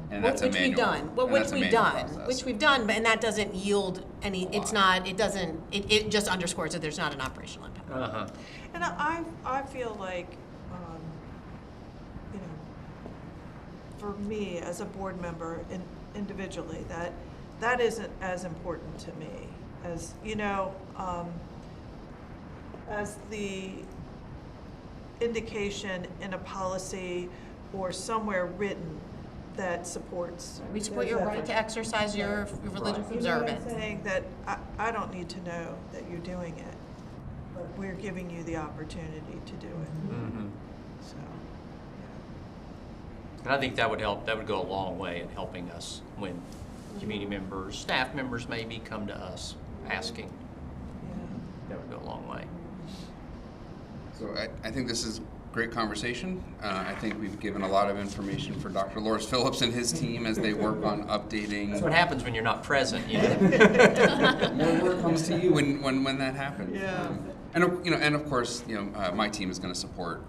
And that's a Which we've manual. done. Well, and which that's a we've manual done, process. which we've done, and that doesn't yield any, it's lot. not, it doesn't, it just underscores that there's not an operational impact. Uh-huh. And I feel like, you know, for me as a board member individually, that that isn't as important to me as, as the indication in a policy or somewhere written that supports. We support those your right efforts. to exercise your religious You know what I'm observance. saying? That I don't need to know that you're doing it, but we're giving you the opportunity to do it. Mhm. So, And I think that would help, that would go a long way in helping us when community members, staff members maybe come to us asking. yeah. That would go a long way. So I think this is great conversation. I think we've given a lot of information for Dr. Loris Phillips and his team as they work on updating. That's what happens when you're not present, you know? More work comes to you when that happens. Yeah. And of course, my team is going to support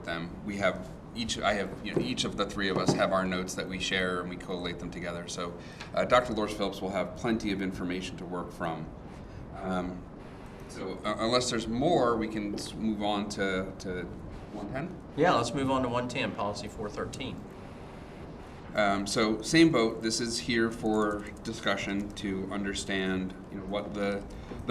them. We have each of the three of us have our notes that we share and we collate them together. So Dr. Loris Phillips will have plenty of information to work from. So unless there's more, we can move on to 110. Yeah, let's move on to 110, policy 413. So same boat. This is here for discussion to understand, what the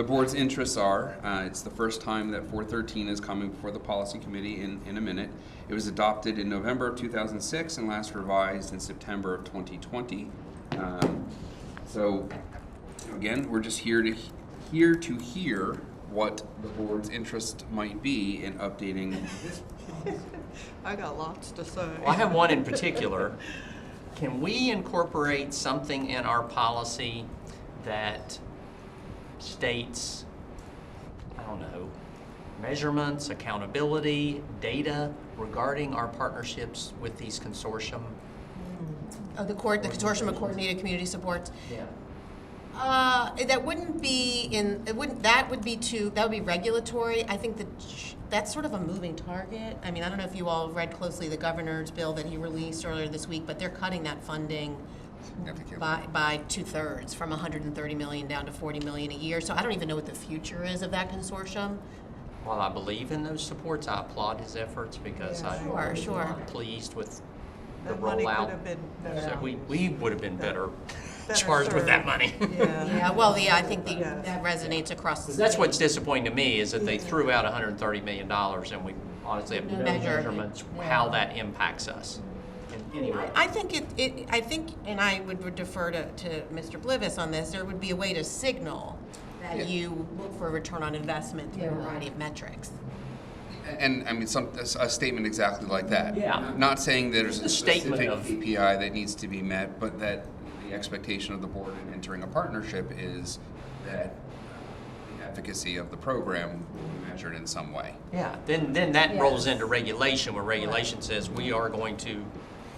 board's interests are. It's the first time that 413 is coming before the policy committee in a minute. It was adopted in November of 2006 and last revised in September of 2020. So again, we're just here to hear what the board's interest might be in updating this. I got lots to say. Well, I have one in particular. Can we incorporate something in our policy that states, I don't know, measurements, accountability, data regarding our partnerships with these consortium? The consortium of coordinated community supports. Yeah. That wouldn't be that would be regulatory. I think that's sort of a moving target. I mean, I don't know if you all read closely the governor's bill that he released earlier this week, but they're cutting that funding by 2/3, from 130 million down to 40 million a year. So I don't even know what the future is of that consortium. While I believe in those supports, I applaud his efforts because Yeah, sure. I'm pleased with the That money could rollout. have been So better. we would have been better Better charged with that served. money. Yeah. I think Yeah. that resonates across the That's state. what's disappointing to me is that they threw out $130 million and we honestly have no Measure. measurements how that impacts us in any way. I think I think, and I would defer to Mr. Blivis on this, there would be a way to signal that you look for a return on investment through a variety of metrics. And I mean, a statement exactly like that. Yeah. Not saying there's a statement specific of- KPI that needs to be met, but that the expectation of the board in entering a partnership is that the efficacy of the program will be measured in some way. Yeah, then that rolls into regulation, where regulation says we are going to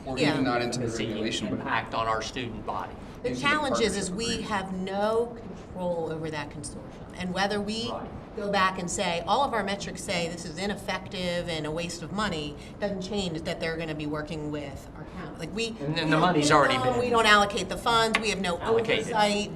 Or Yeah. even not into the see regulation, but impact on our student body. The into challenge is partnership we agreement. have no control over that consortium. And whether we Right. go back and say, all of our metrics say this is ineffective and a waste of money, doesn't change that they're gonna be working with our county. Like And then we the don't money's give already them, been- We don't allocate the funds, we have no Allocated. oversight.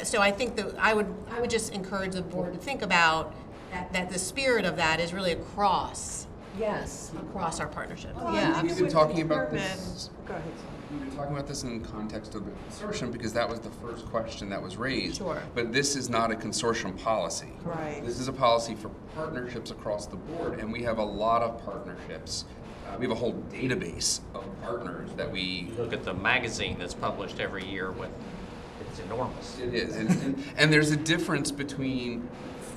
So I think that I would just encourage the board to think about that the spirit of that is really across our partnership. Well, We've been talking about this. Determined- Go ahead. We've been talking about this in the context of the consortium because that was the first question that was raised. Sure. But this is not a consortium policy. Right. This is a policy for partnerships across the board, and we have a lot of partnerships. We have a whole database of partners that we. Look at the magazine that's published every year it's enormous. It is, and there's a difference between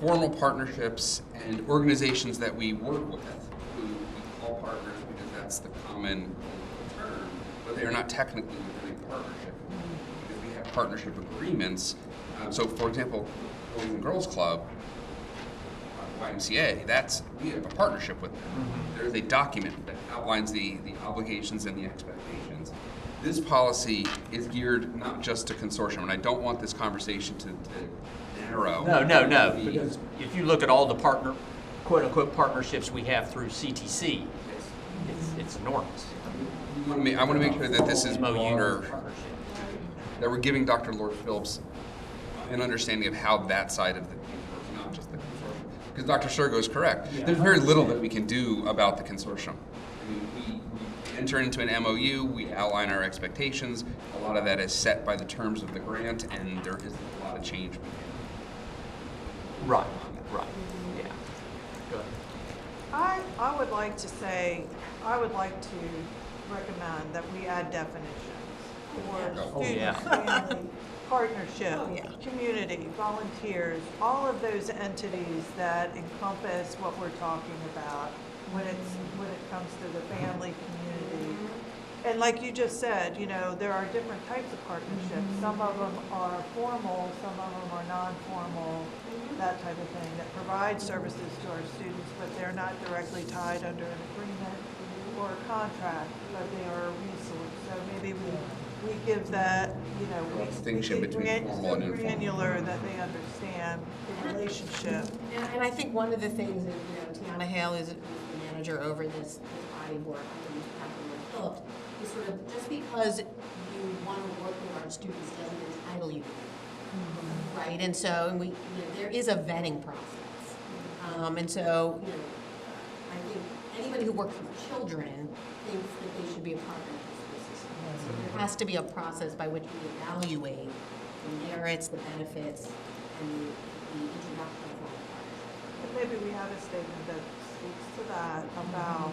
formal partnerships and organizations that we work with, who we call partners because that's the common term, but they are not technically within a partnership because we have partnership agreements. So, for example, Boys and Girls Club, YMCA, we have a partnership with them. There's a document that outlines the obligations and the expectations. This policy is geared not just to consortium, and I don't want this conversation to narrow. No, because if you look at all the quote-unquote partnerships we have through CTC, it's enormous. I want to make sure that this is MOU broader, partnership. that we're giving Dr. Loris Phillips an understanding of how that side of the works, not just the consortium. Because Dr. Sergo is correct. There's very little that we can do about the consortium. We enter into an MOU, we outline our expectations. A lot of that is set by the terms of the grant, and there is a lot of change. Right, right, yeah. Go ahead. I would like to say, I would like to recommend that we add definitions for Oh, yeah. student, family, partnership, community, volunteers, all of those entities that encompass what we're talking about when it comes to the family community. And like you just said, you know, there are different types of partnerships. Some of them are formal, some of them are non-formal, that type of thing, that provide services to our students, but they're not directly tied under an agreement or a contract, but they are a resource. So maybe we give that, you know, we Distinction between formal and informal. granular that they understand the relationship. And I think one of the things that, you know, Tiana Hale is the manager over this body work, Phillips, is sort of, just because you want to work with our students doesn't entitle you to it. Right, and so, and we, you know, there is a vetting process. And so, you know, I think anybody who works with children thinks that they should be a part of the system. So there has to be a process by which we evaluate the merits, the benefits, and the introduction of that partnership. And maybe we have a statement that speaks to that about,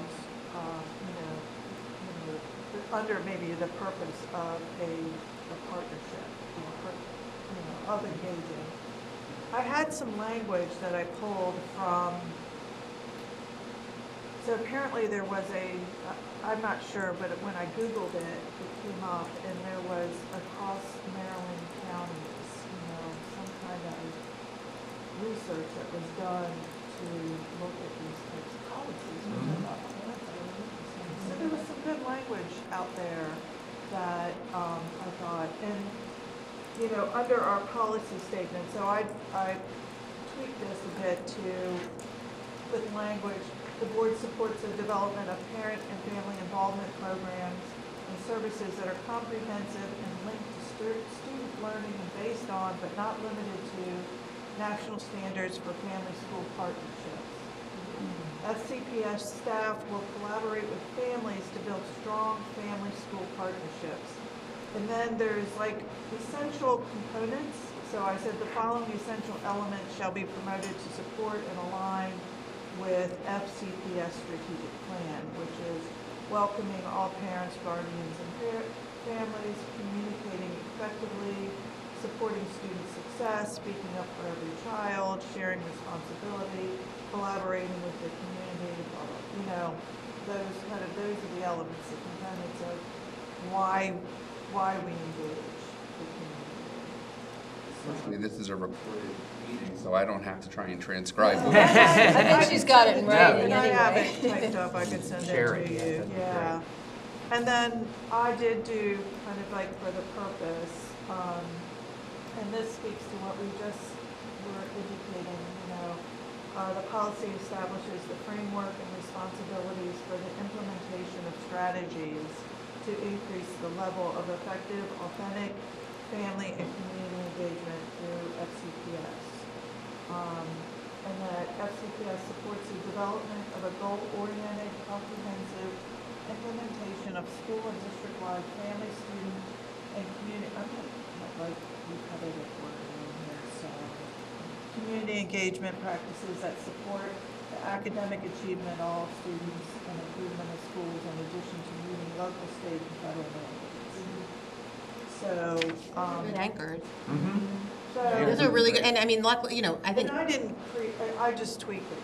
under maybe the purpose of a partnership, of engaging. I had some language that I pulled from, so apparently there was I'm not sure, but when I Googled it, it came up, and there was across Maryland counties, some kind of research that was done to look at these types of policies. Which I thought, oh, that's really interesting. So there was some good language out there that I thought, and under our policy statement, so I tweaked this a bit with language. The board supports the development of parent and family involvement programs and services that are comprehensive and linked to student learning and based on, but not limited to, national standards for family-school partnerships. FCPS staff will collaborate with families to build strong family-school partnerships. And then there's essential components. So I said the following essential elements shall be promoted to support and align with FCPS strategic plan, which is welcoming all parents, guardians, and families, communicating effectively, supporting student success, speaking up for every child, sharing responsibility, collaborating with the community, blah, blah. Those are the elements, the components of why we engage the community. Fortunately, this is a recorded meeting, so I don't have to try and transcribe. I think she's got it in writing And I have anyway. it typed up, I could send it Share it, to yeah, you, that'd be yeah. And then I did do kind of for the purpose, and this speaks to what we just were indicating, the policy establishes the framework and responsibilities for the implementation of strategies to increase the level of effective, authentic family and community engagement through FCPS. And that FCPS supports the development of a goal-oriented, comprehensive implementation of school and district-wide family, student, and community, repetitive word in here, so. Community engagement practices that support the academic achievement of all students and improvement of schools in addition to meeting local, state, and federal mandates. So, Good anchors. so. Those are really good, and I mean, luckily, I think, And I didn't I just tweaked it.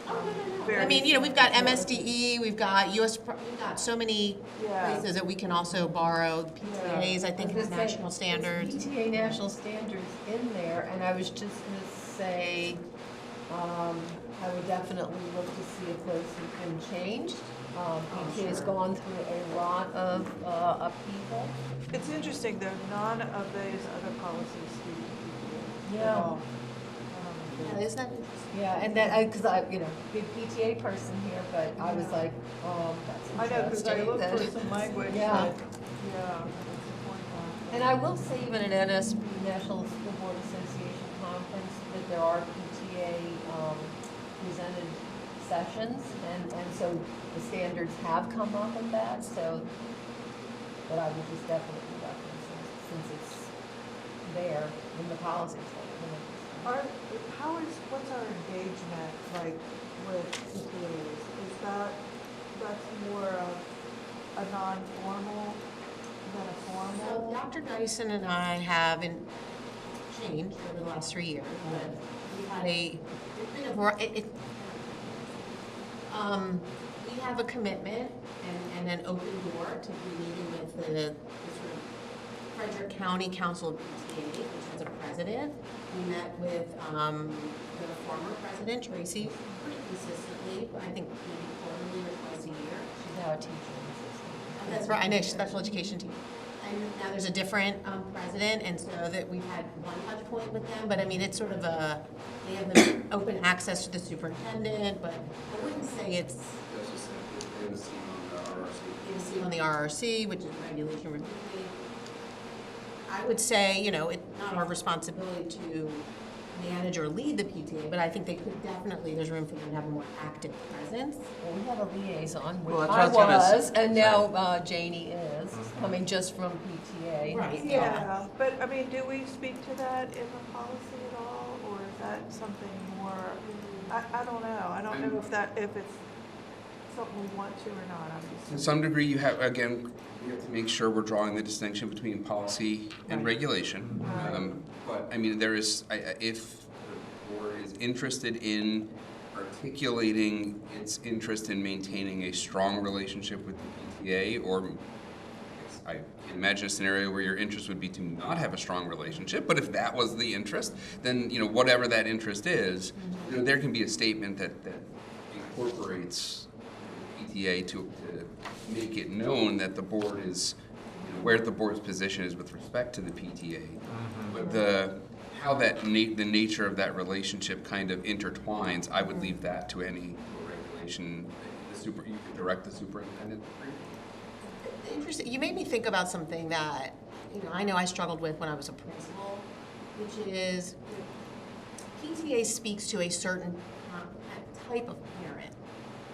I mean, we've got MSDE, we've got we've got so many Yeah. places that we can also borrow. PTAs, I think, I was is gonna say, national standards. there's PTA national standards in there, and I was just gonna say, I would definitely look to see if those have been changed. PTA has gone through a lot of upheaval. It's interesting though, none of those other policies speak to PTA at Yeah. all. Yeah, isn't that interesting? Yeah, and then, because big PTA person here, but I was like, that's I know, because I interesting. looked for that- some language Yeah. that, that's important. And I will say, even at NSB, National School Board Association Conference, that there are PTA presented sessions, and so the standards have come up with that, so, but I would just definitely reference it, since it's there in the policy statement. What's our engagement like with CPAs? That's more of a non-formal than a So formal? Dr. Dyson and I have changed over the last 3 years. But we had we have a commitment and an open door to be meeting with the sort of Frederick County Council of PTA, which has a president. We met with the former president, Tracy, pretty consistently, I think maybe quarterly or twice a year. She's now a teacher assistant. That's right, I know, she's special education teacher. And now there's a different president, and so that we've had one touch point with them, but I mean, it's sort of they have the open access to the superintendent, but I wouldn't say it's That's just it. They have a seat on the RRC. a seat on the RRC, which is regulation review. I would say, it's not our responsibility to manage or lead the PTA, but I think they could definitely, there's room for them to have a more active presence. Well, we have a liaison, which Well, that's I what I was gonna was, and now Janie is, coming just from PTA. Right. Yeah, but I mean, do we speak to that in the policy at all, or is that something more, I don't know. I don't know if it's something we want to or not, I'm To just. some degree, you have to make sure we're drawing the distinction between policy and regulation. But, I mean, there is, if the board is interested in articulating its interest in maintaining a strong relationship with the PTA, or I can imagine a scenario where your interest would be to not have a strong relationship, but if that was the interest, then, whatever that interest is, there can be a statement that incorporates PTA to make it known that the board is, where the board's position is with respect to the PTA. But how the nature of that relationship kind of intertwines, I would leave that to any regulation. You could direct the superintendent. Interesting. You made me think about something that, I know I struggled with when I was a principal, which is PTA speaks to a certain type of parent.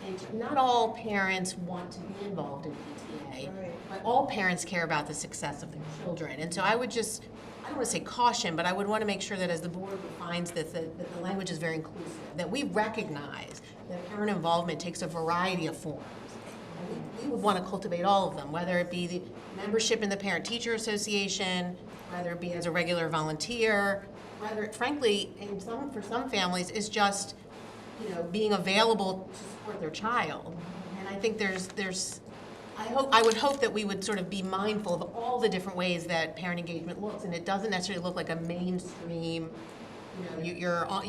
And not all parents want to be involved in PTA, Right. but all parents care about the success of their children. And so I would just, I don't want to say caution, but I would want to make sure that as the board defines this, that the language is very inclusive, that we recognize that parent involvement takes a variety of forms. We would want to cultivate all of them, whether it be the membership in the Parent-Teacher Association, whether it be as a regular volunteer, whether, frankly, for some families, is just, being available to support their child. And I think I would hope that we would sort of be mindful of all the different ways that parent engagement looks, and it doesn't necessarily look like a mainstream, you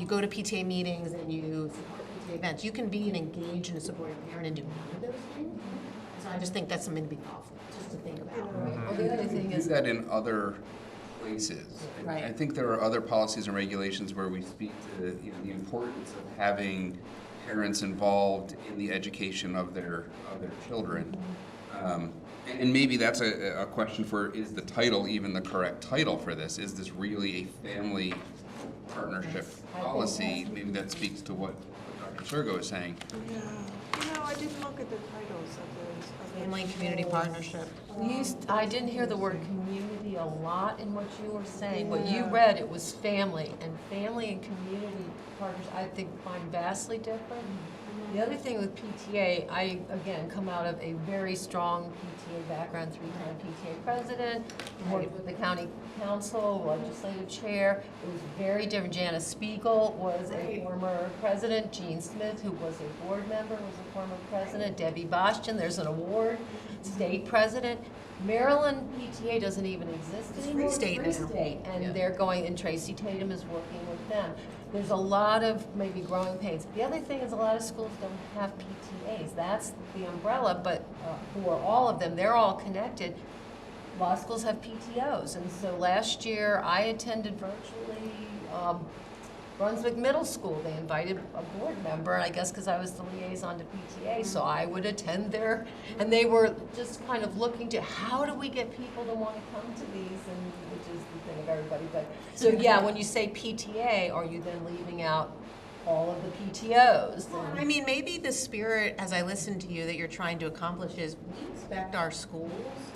go to PTA meetings and you support PTA events. You can be an engaged and a supportive parent and do none of those things. So I just think that's something to be thoughtful, just to think about. Well, the other thing Do is, that in other places. Right. I think there are other policies and regulations where we speak to the importance of having parents involved in the education of their children. And maybe that's a question for, is the title even the correct title for this? Is this really a family partnership policy? Maybe that speaks to what Dr. Sergo is saying. Yeah, I didn't look at the titles of those. Family and community partnership. I didn't hear the word community a lot in what you were saying. What you Yeah. read, it was family, and family and community partners, I think, find vastly different. The other thing with PTA, I, again, come out of a very strong PTA background, 3-time PTA president, worked with the county council, legislative chair. It was very different. Janice Spiegel was a former president. Jean Smith, who was a board member, was a former president. Debbie Bastian, there's an award, state president. Maryland PTA doesn't even exist anymore. State Free now. State, and they're going, and Tracy Tatum is working with them. There's a lot of maybe growing pains. The other thing is a lot of schools don't have PTAs. That's the umbrella, but for all of them, they're all connected. A lot of schools have PTOs, and so last year I attended virtually Brunswick Middle School. They invited a board member, I guess because I was the liaison to PTA, so I would attend there. And they were just kind of looking to, how do we get people to want to come to these, and which is the thing of everybody. But so yeah, when you say PTA, are you then leaving out all of the PTOs. I mean, maybe the spirit, as I listen to you, that you're trying to accomplish is we expect our schools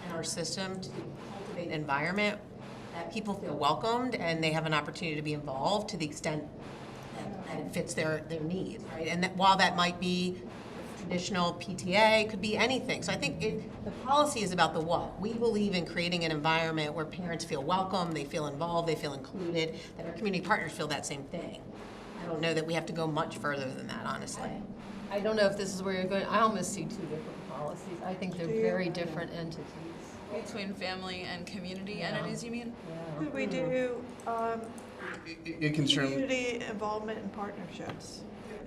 and our system to cultivate an environment that people feel welcomed and they have an opportunity to be involved to the extent that it fits their needs, right? And that while that might be traditional PTA, could be anything. So I think the policy is about the what. We believe in creating an environment where parents feel welcome, they feel involved, they feel included, that our community partners feel that same thing. I don't know that we have to go much further than that, honestly. I don't know if this is where you're going. I almost see two different policies. I think they're very different entities. Between family and community entities, you mean? Could we do It can certainly, community involvement in partnerships?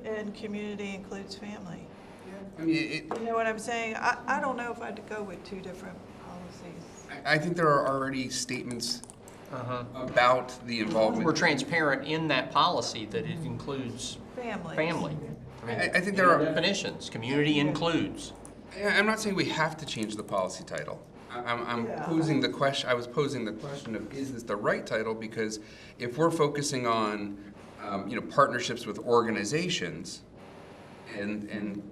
And community includes family. I mean, You know what I'm saying? I don't know if I'd go with two different policies. I think there are already statements about the involvement. We're transparent in that policy that it includes Families. family. I think there are. Definitions, community includes. I'm not saying we have to change the policy title. I'm posing the question. I was posing the question of, is this the right title? Because if we're focusing on, partnerships with organizations, and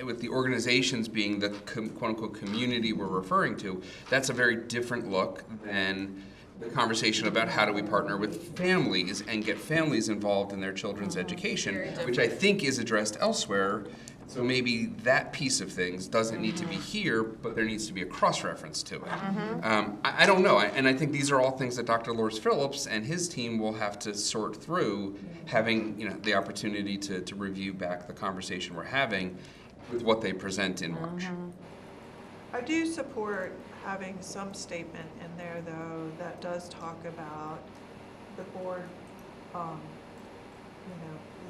with the organizations being the quote unquote community we're referring to, that's a very different look than the conversation about how do we partner with families and get families involved in their children's education, which I think is addressed elsewhere. So maybe that piece of things doesn't need to be here, but there needs to be a cross-reference to it. I don't know, and I think these are all things that Dr. Lors Phillips and his team will have to sort through, having the opportunity to review back the conversation we're having with what they present in March. I do support having some statement in there, though, that does talk about the board,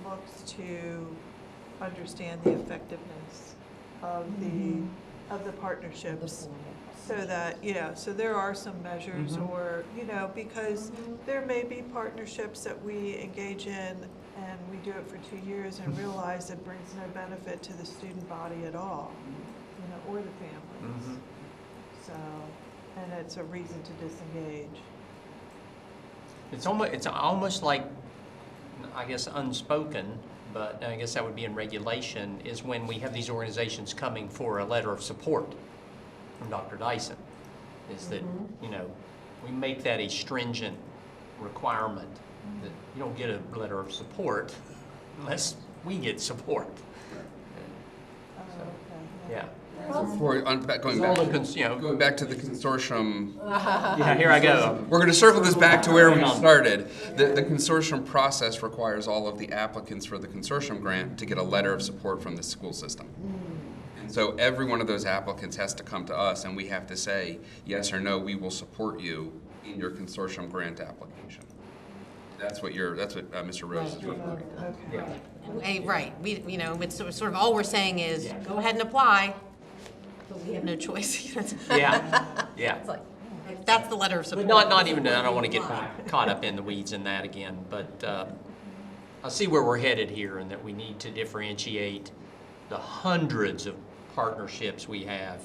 looks to understand the effectiveness of the partnerships. So that, so there are some measures or, because there may be partnerships that we engage in and we do it for 2 years and realize it brings no benefit to the student body at all, or the families. So, and it's a reason to disengage. It's almost like, I guess, unspoken, but I guess that would be in regulation, is when we have these organizations coming for a letter of support from Dr. Dyson, is that, we make that a stringent requirement, that you don't get a letter of support unless we get support. Yeah. Going back to the consortium. Yeah, here I go. We're going to circle this back to where we started. The consortium process requires all of the applicants for the consortium grant to get a letter of support from the school system. And so every one of those applicants has to come to us, and we have to say, yes or no, we will support you in your consortium grant application. That's what Mr. Rose is referring to. Okay. Right, it's sort of all we're saying is, go ahead and apply, but we have no choice. Yeah. It's like, that's the letter of support. But not even, I don't want to get caught up in the weeds in that again, but I see where we're headed here, and that we need to differentiate the hundreds of partnerships we have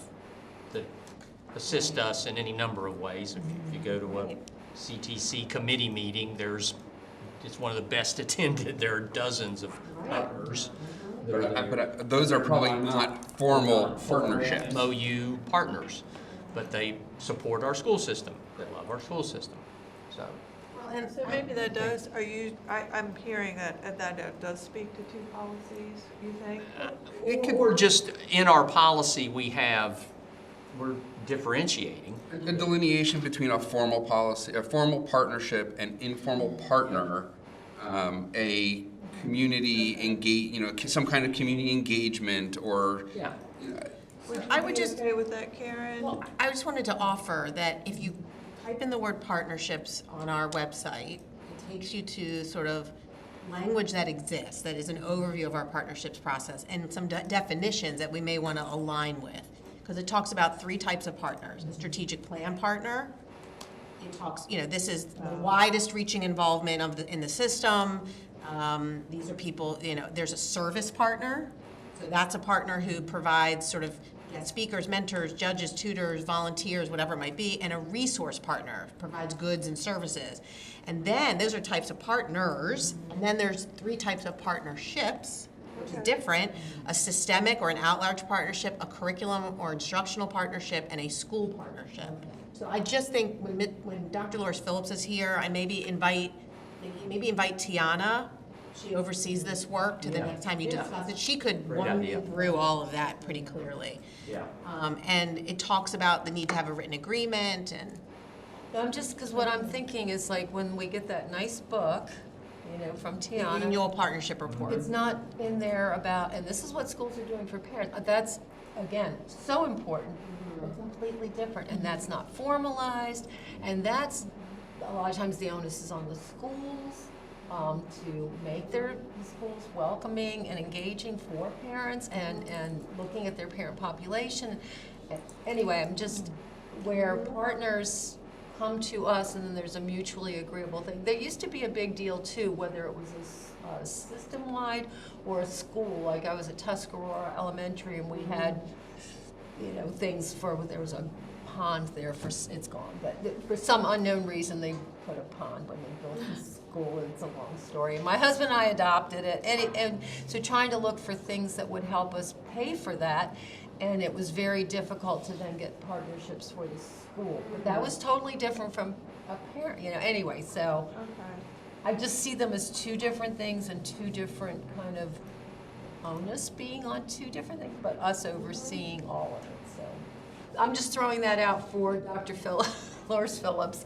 that assist us in any number of ways. If you go to a CTC committee meeting, it's one of the best attended. There are dozens of partners. But those are probably not formal partnerships. MOU partners, but they support our school system. They love our school system. So So maybe that does, I'm hearing that does speak to two policies, you think? or just in our policy, we're differentiating. A delineation between a formal policy, a formal partnership, and informal partner, a community engage, some kind of community engagement, or. Yeah. I would just. Okay with that, Karen? Well, I just wanted to offer that if you type in the word partnerships on our website, it takes you to sort of language that exists, that is an overview of our partnerships process, and some definitions that we may want to align with. Because it talks about 3 types of partners. A strategic plan partner. It talks, this is the widest reaching involvement in the system. These are people, there's a service partner. So that's a partner who provides sort of speakers, mentors, judges, tutors, volunteers, whatever it might be, and a resource partner provides goods and services. And then those are types of partners, and then there's 3 types of partnerships, which is different: a systemic or an at-large partnership, a curriculum or instructional partnership, and a school partnership. So I just think when Dr. Loris Phillips is here, I maybe invite Tiana. She oversees this work to the next time you discuss it. She could Great run idea. you through all of that pretty clearly. Yeah. And it talks about the need to have a written agreement and. I'm just, because what I'm thinking is like when we get that nice book, you know, from Tiana. Annual partnership report. It's not in there about, and this is what schools are doing for parents. That's, again, so important, but completely different. And that's not formalized. And that's, a lot of times the onus is on the schools to make their schools welcoming and engaging for parents and looking at their parent population. Anyway, I'm just, where partners come to us and then there's a mutually agreeable thing. There used to be a big deal too, whether it was a system-wide or a school. Like I was at Tuscarora Elementary and we had, you know, things for, there was a pond there for, it's gone, but for some unknown reason they put a pond when they built the school. It's a long story. And my husband and I adopted it, and so trying to look for things that would help us pay for that. And it was very difficult to then get partnerships for the school. But that was totally different from a parent, you know, anyway, so I just see them as 2 different things and 2 different kind of onus being on 2 different things, but us overseeing all of it, so. I'm just throwing that out for Dr. Loris Phillips,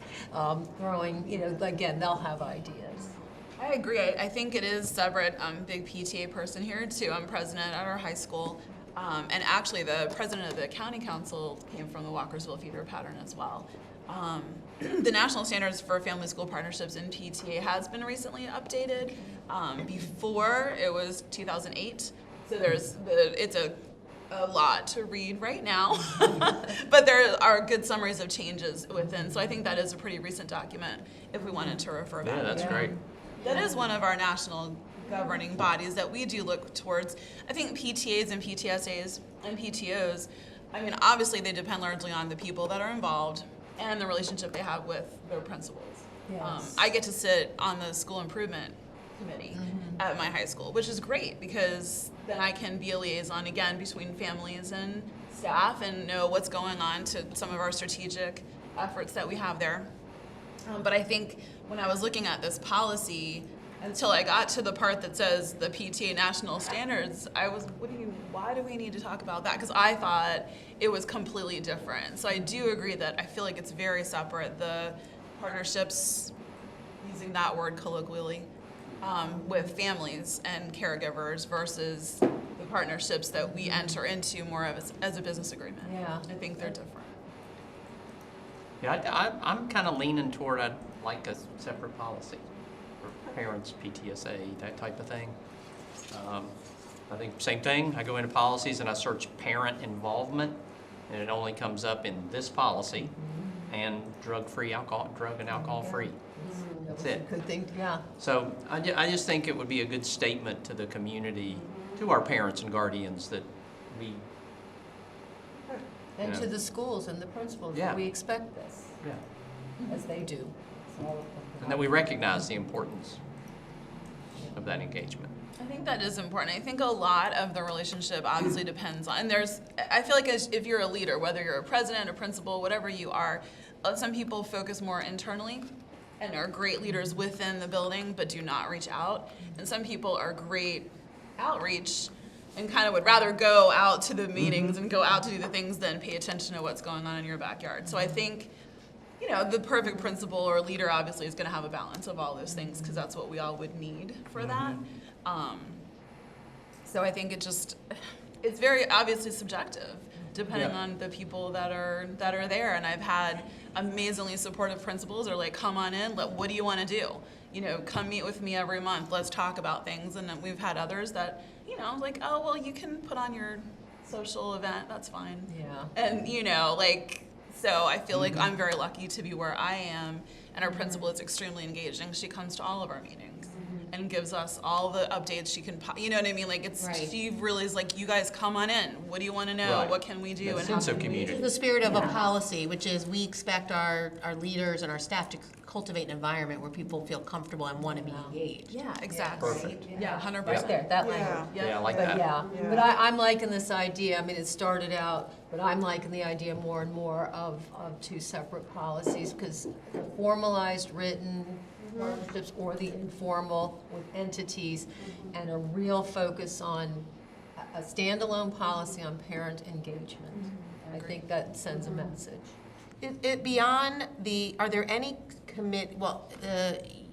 throwing, you know, again, they'll have ideas. I agree. I think it is separate. I'm a big PTA person here too. I'm president at our high school. And actually the president of the county council came from the Walkersville feeder pattern as well. The national standards for family school partnerships in PTA has been recently updated. Before it was 2008. So it's a lot to read right now, but there are good summaries of changes within. So I think that is a pretty recent document if we wanted to refer back. Yeah, that's great. That is one of our national governing bodies that we do look towards. I think PTAs and PTSAs and PTOs, I mean, obviously they depend largely on the people that are involved and the relationship they have with their principals. Yes. I get to sit on the school improvement committee at my high school, which is great because then I can be a liaison again between families and staff and know what's going on to some of our strategic efforts that we have there. But I think when I was looking at this policy, until I got to the part that says the PTA national standards, I was, why do we need to talk about that? Because I thought it was completely different. So I do agree that I feel like it's very separate, the partnerships, using that word colloquially, with families and caregivers versus the partnerships that we enter into more of as a business agreement. Yeah. I think they're different. Yeah, I'm kind of leaning toward I'd like a separate policy for parents, PTSA, that type of thing. I think same thing, I go into policies and I search parent involvement, and it only comes up in this policy and drug and alcohol free. That's it. Good thing, yeah. So I just think it would be a good statement to the community, to our parents and guardians, that we, And Yeah. to the schools and the principals, Yeah. that we expect this, yeah, as they do. So, and that we recognize the importance of that engagement. I think that is important. I think a lot of the relationship obviously depends on, and I feel like if you're a leader, whether you're a president, a principal, whatever you are, some people focus more internally and are great leaders within the building but do not reach out. And some people are great outreach and kind of would rather go out to the meetings and go out to do the things than pay attention to what's going on in your backyard. So I think, you know, the perfect principal or leader obviously is going to have a balance of all those things because that's what we all would need for that. So I think it's very obviously subjective depending on the people that are there. And I've had amazingly supportive principals are like, come on in, what do you want to do? You know, come meet with me every month, let's talk about things. And then we've had others that, you know, like, oh, well, you can put on your social event, that's fine. Yeah. And, you know, like, so I feel like I'm very lucky to be where I am, and our principal is extremely engaging. She comes to all of our meetings. and gives us all the updates she can, you know what I mean? Like, it's, Right. she really is like, you guys come on in. What do you want to know? Right. What can we do? That And how sense of can we-" community. The spirit of a policy, which is we expect our leaders and our staff to cultivate an environment where people feel comfortable and want to be engaged. Yeah, exactly. Perfect. Yeah, 100%. Right there, that Yeah. language. Yeah, I like But that. yeah, Yeah. but I'm liking this idea, I mean, it started out, but I'm liking the idea more and more of two separate policies, because the formalized written partnerships or the informal with entities, and a real focus on a standalone policy on parent engagement. I think that sends a message. Beyond the, are there any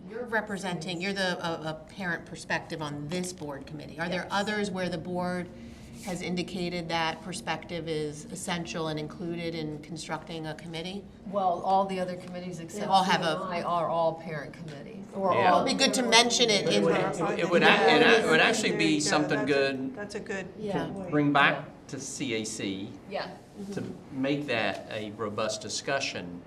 you're representing, you're a parent perspective on this board committee. Are there others where the board has indicated that perspective is essential and included in constructing a committee? Well, all the other committees except all have you and a- I are all parent committees, or Yeah. all. It'd be good to mention it in there. It would actually There be you go. something good That's a good Yeah. point. bring back to CAC Yeah. to make that a robust discussion.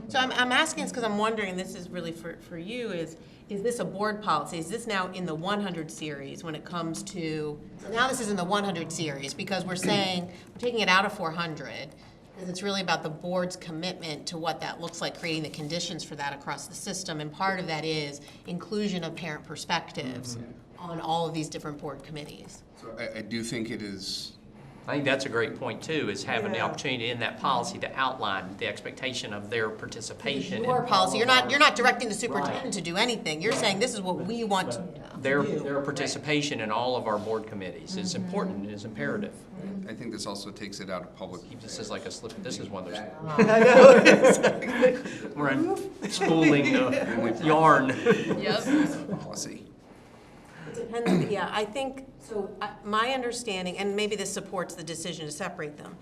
So I'm asking this because I'm wondering, this is really for you, is this a board policy? Is this now in the 100 series when it comes to, now this is in the 100 series because we're saying, we're taking it out of 400 because it's really about the board's commitment to what that looks like, creating the conditions for that across the system. And part of that is inclusion of parent perspectives on all of these different board committees. So I do think it is, I think that's a great point too, is having the Yeah. opportunity in that policy to outline the expectation of their participation. Your in policy, you're all of not our- directing the superintendent to do anything. You're saying this is what we want to Their do. participation in all of our board committees is important, and is imperative. I think this also takes it out of public. This is like a slip, this is one of those, I know. we're spooling the yarn. Yep. Policy. Depends, yeah, I think, so my understanding, and maybe this supports the decision to separate them,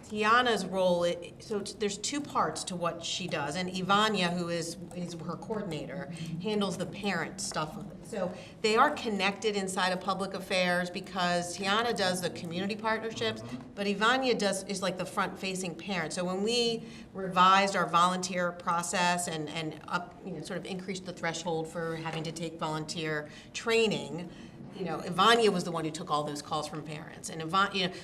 Tiana's role, so there's two parts to what she does, and Ivania, who is her coordinator, handles the parent stuff of it. So they are connected inside of public affairs because Tiana does the community partnerships, but Ivania is like the front-facing parent. So when we revised our volunteer process and sort of increased the threshold for having to take volunteer training, Ivania was the one who took all those calls from parents, and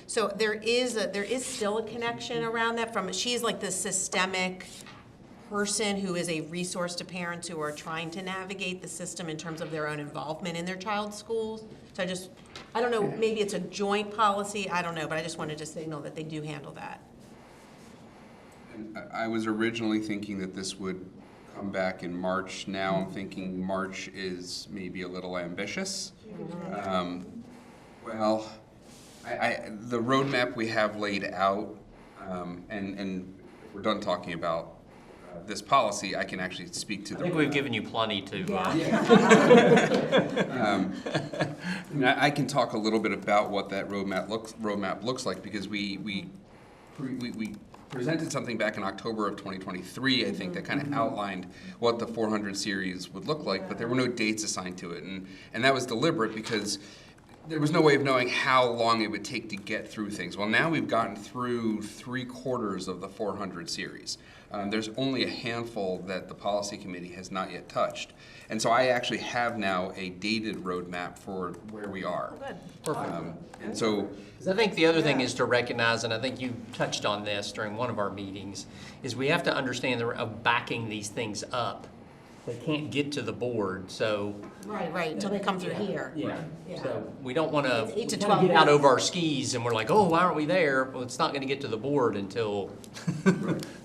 so there is still a connection around that. She's like the systemic person who is a resource to parents who are trying to navigate the system in terms of their own involvement in their child's schools. So I don't know, maybe it's a joint policy, I don't know, but I just wanted to signal that they do handle that. And I was originally thinking that this would come back in March. Now I'm thinking March is maybe a little ambitious. Well, the roadmap we have laid out, and we're done talking about this policy, I can actually speak to I the. think we've given you plenty to, I can talk a little bit about what that roadmap looks like because we presented something back in October of 2023, I think, that kind of outlined what the 400 series would look like, but there were no dates assigned to it, and that was deliberate because there was no way of knowing how long it would take to get through things. Well, now we've gotten through 3/4 of the 400 series. There's only a handful that the policy committee has not yet touched. And so I actually have now a dated roadmap for where we are. Good. perfect. And so, 'Cause I think the other thing is to recognize, and I think you touched on this during one of our meetings, is we have to understand of backing these things up. They can't get to the board, so. Right, until they come through here. Yeah. Yeah. So we don't want to It's 8 to 12 get out weeks. over our skis and we're like, oh, why aren't we there? Well, it's not going to get to the board until,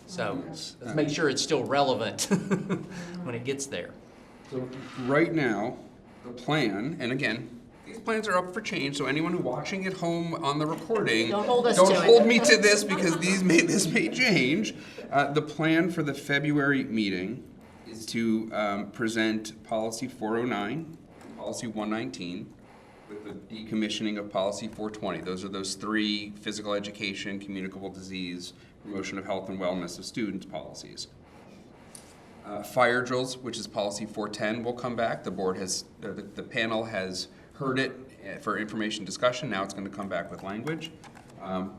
so let's make sure it's still relevant when it gets there. so right now, the plan, and again, these plans are up for change, so anyone who's watching at home on the recording, Don't hold us don't to it. hold me to this because this may change. The plan for the February meeting is to present policy 409, policy 119, with the decommissioning of policy 420. Those are those three: physical education, communicable disease, promotion of health and wellness of students policies. Fire drills, which is policy 410, will come back. The board has, the panel has heard it for information discussion. Now it's going to come back with language.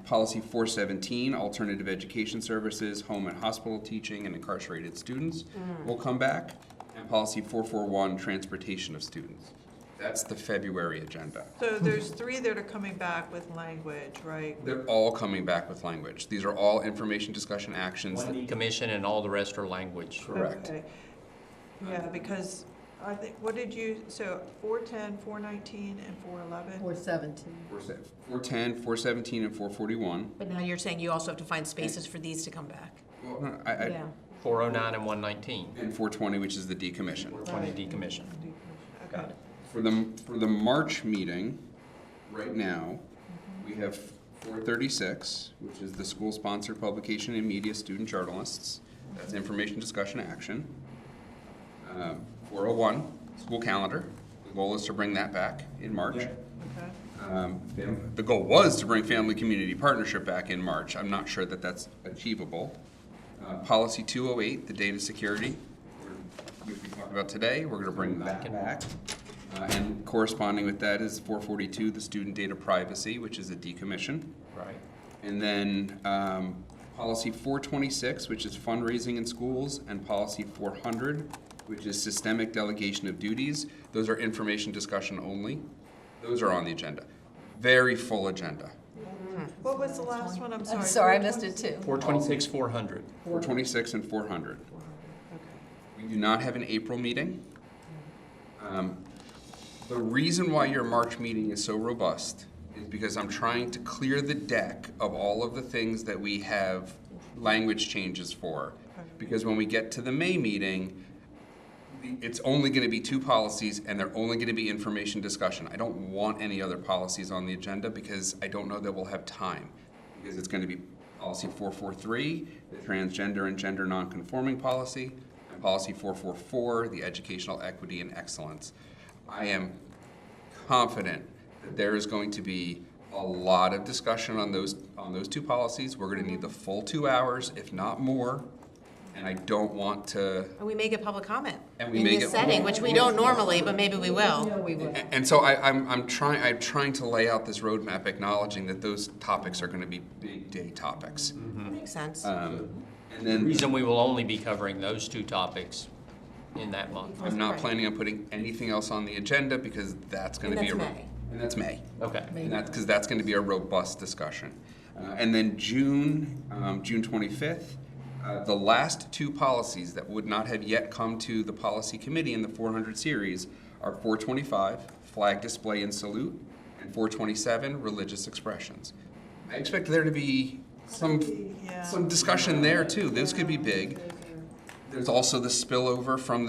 Policy 417, alternative education services, home and hospital teaching, and incarcerated students will come back. And policy 441, transportation of students. That's the February agenda. So there's 3 that are coming back with language, right? They're all coming back with language. These are all information discussion actions. One decommission and all the rest are language. Correct. Okay. Yeah, because I think, what did you, so 410, 419, and 411? 417. 410, 417, and 441. But now you're saying you also have to find spaces for these to come back. Well, no, Yeah. 409 and 119. and 420, which is the decommission. 420 decommission. Okay. Got it. For the March meeting, right now, we have 436, which is the school-sponsored publication and media student journalists. That's information, discussion, action. 401, school calendar. The goal is to bring that back in March. Okay. The goal was to bring family community partnership back in March. I'm not sure that that's achievable. Policy 208, the data security, which we talked about today, we're going to bring that back. And corresponding with that is 442, the student data privacy, which is a decommission. Right. And then policy 426, which is fundraising in schools, and policy 400, which is systemic delegation of duties. Those are information discussion only. Those are on the agenda. Very full agenda. What was the last one? I'm sorry. I'm sorry, I missed it too. 426, 400. 426 and 400. Okay. We do not have an April meeting. The reason why your March meeting is so robust is because I'm trying to clear the deck of all of the things that we have language changes for. Because when we get to the May meeting, it's only going to be 2 policies and they're only going to be information discussion. I don't want any other policies on the agenda because I don't know that we'll have time. Because it's going to be policy 443, the transgender and gender nonconforming policy, and policy 444, the educational equity and excellence. I am confident that there is going to be a lot of discussion on those 2 policies. We're going to need the full 2 hours, if not more. And I don't want to. And we may get public comment And we in may this get- setting, which we don't normally, but maybe we will. We will. And so I'm trying to lay out this roadmap, acknowledging that those topics are going to be big day topics. Makes sense. And The then reason we will only be covering those 2 topics in that month. I'm not planning on putting anything else on the agenda because that's going to And be that's May. And that's May. Okay. And that's because that's going to be a robust discussion. And then June 25th, the last 2 policies that would not have yet come to the policy committee in the 400 series are 425, flag display and salute, and 427, religious expressions. I expect there to be some discussion there too. Those could be big. There's also the spillover from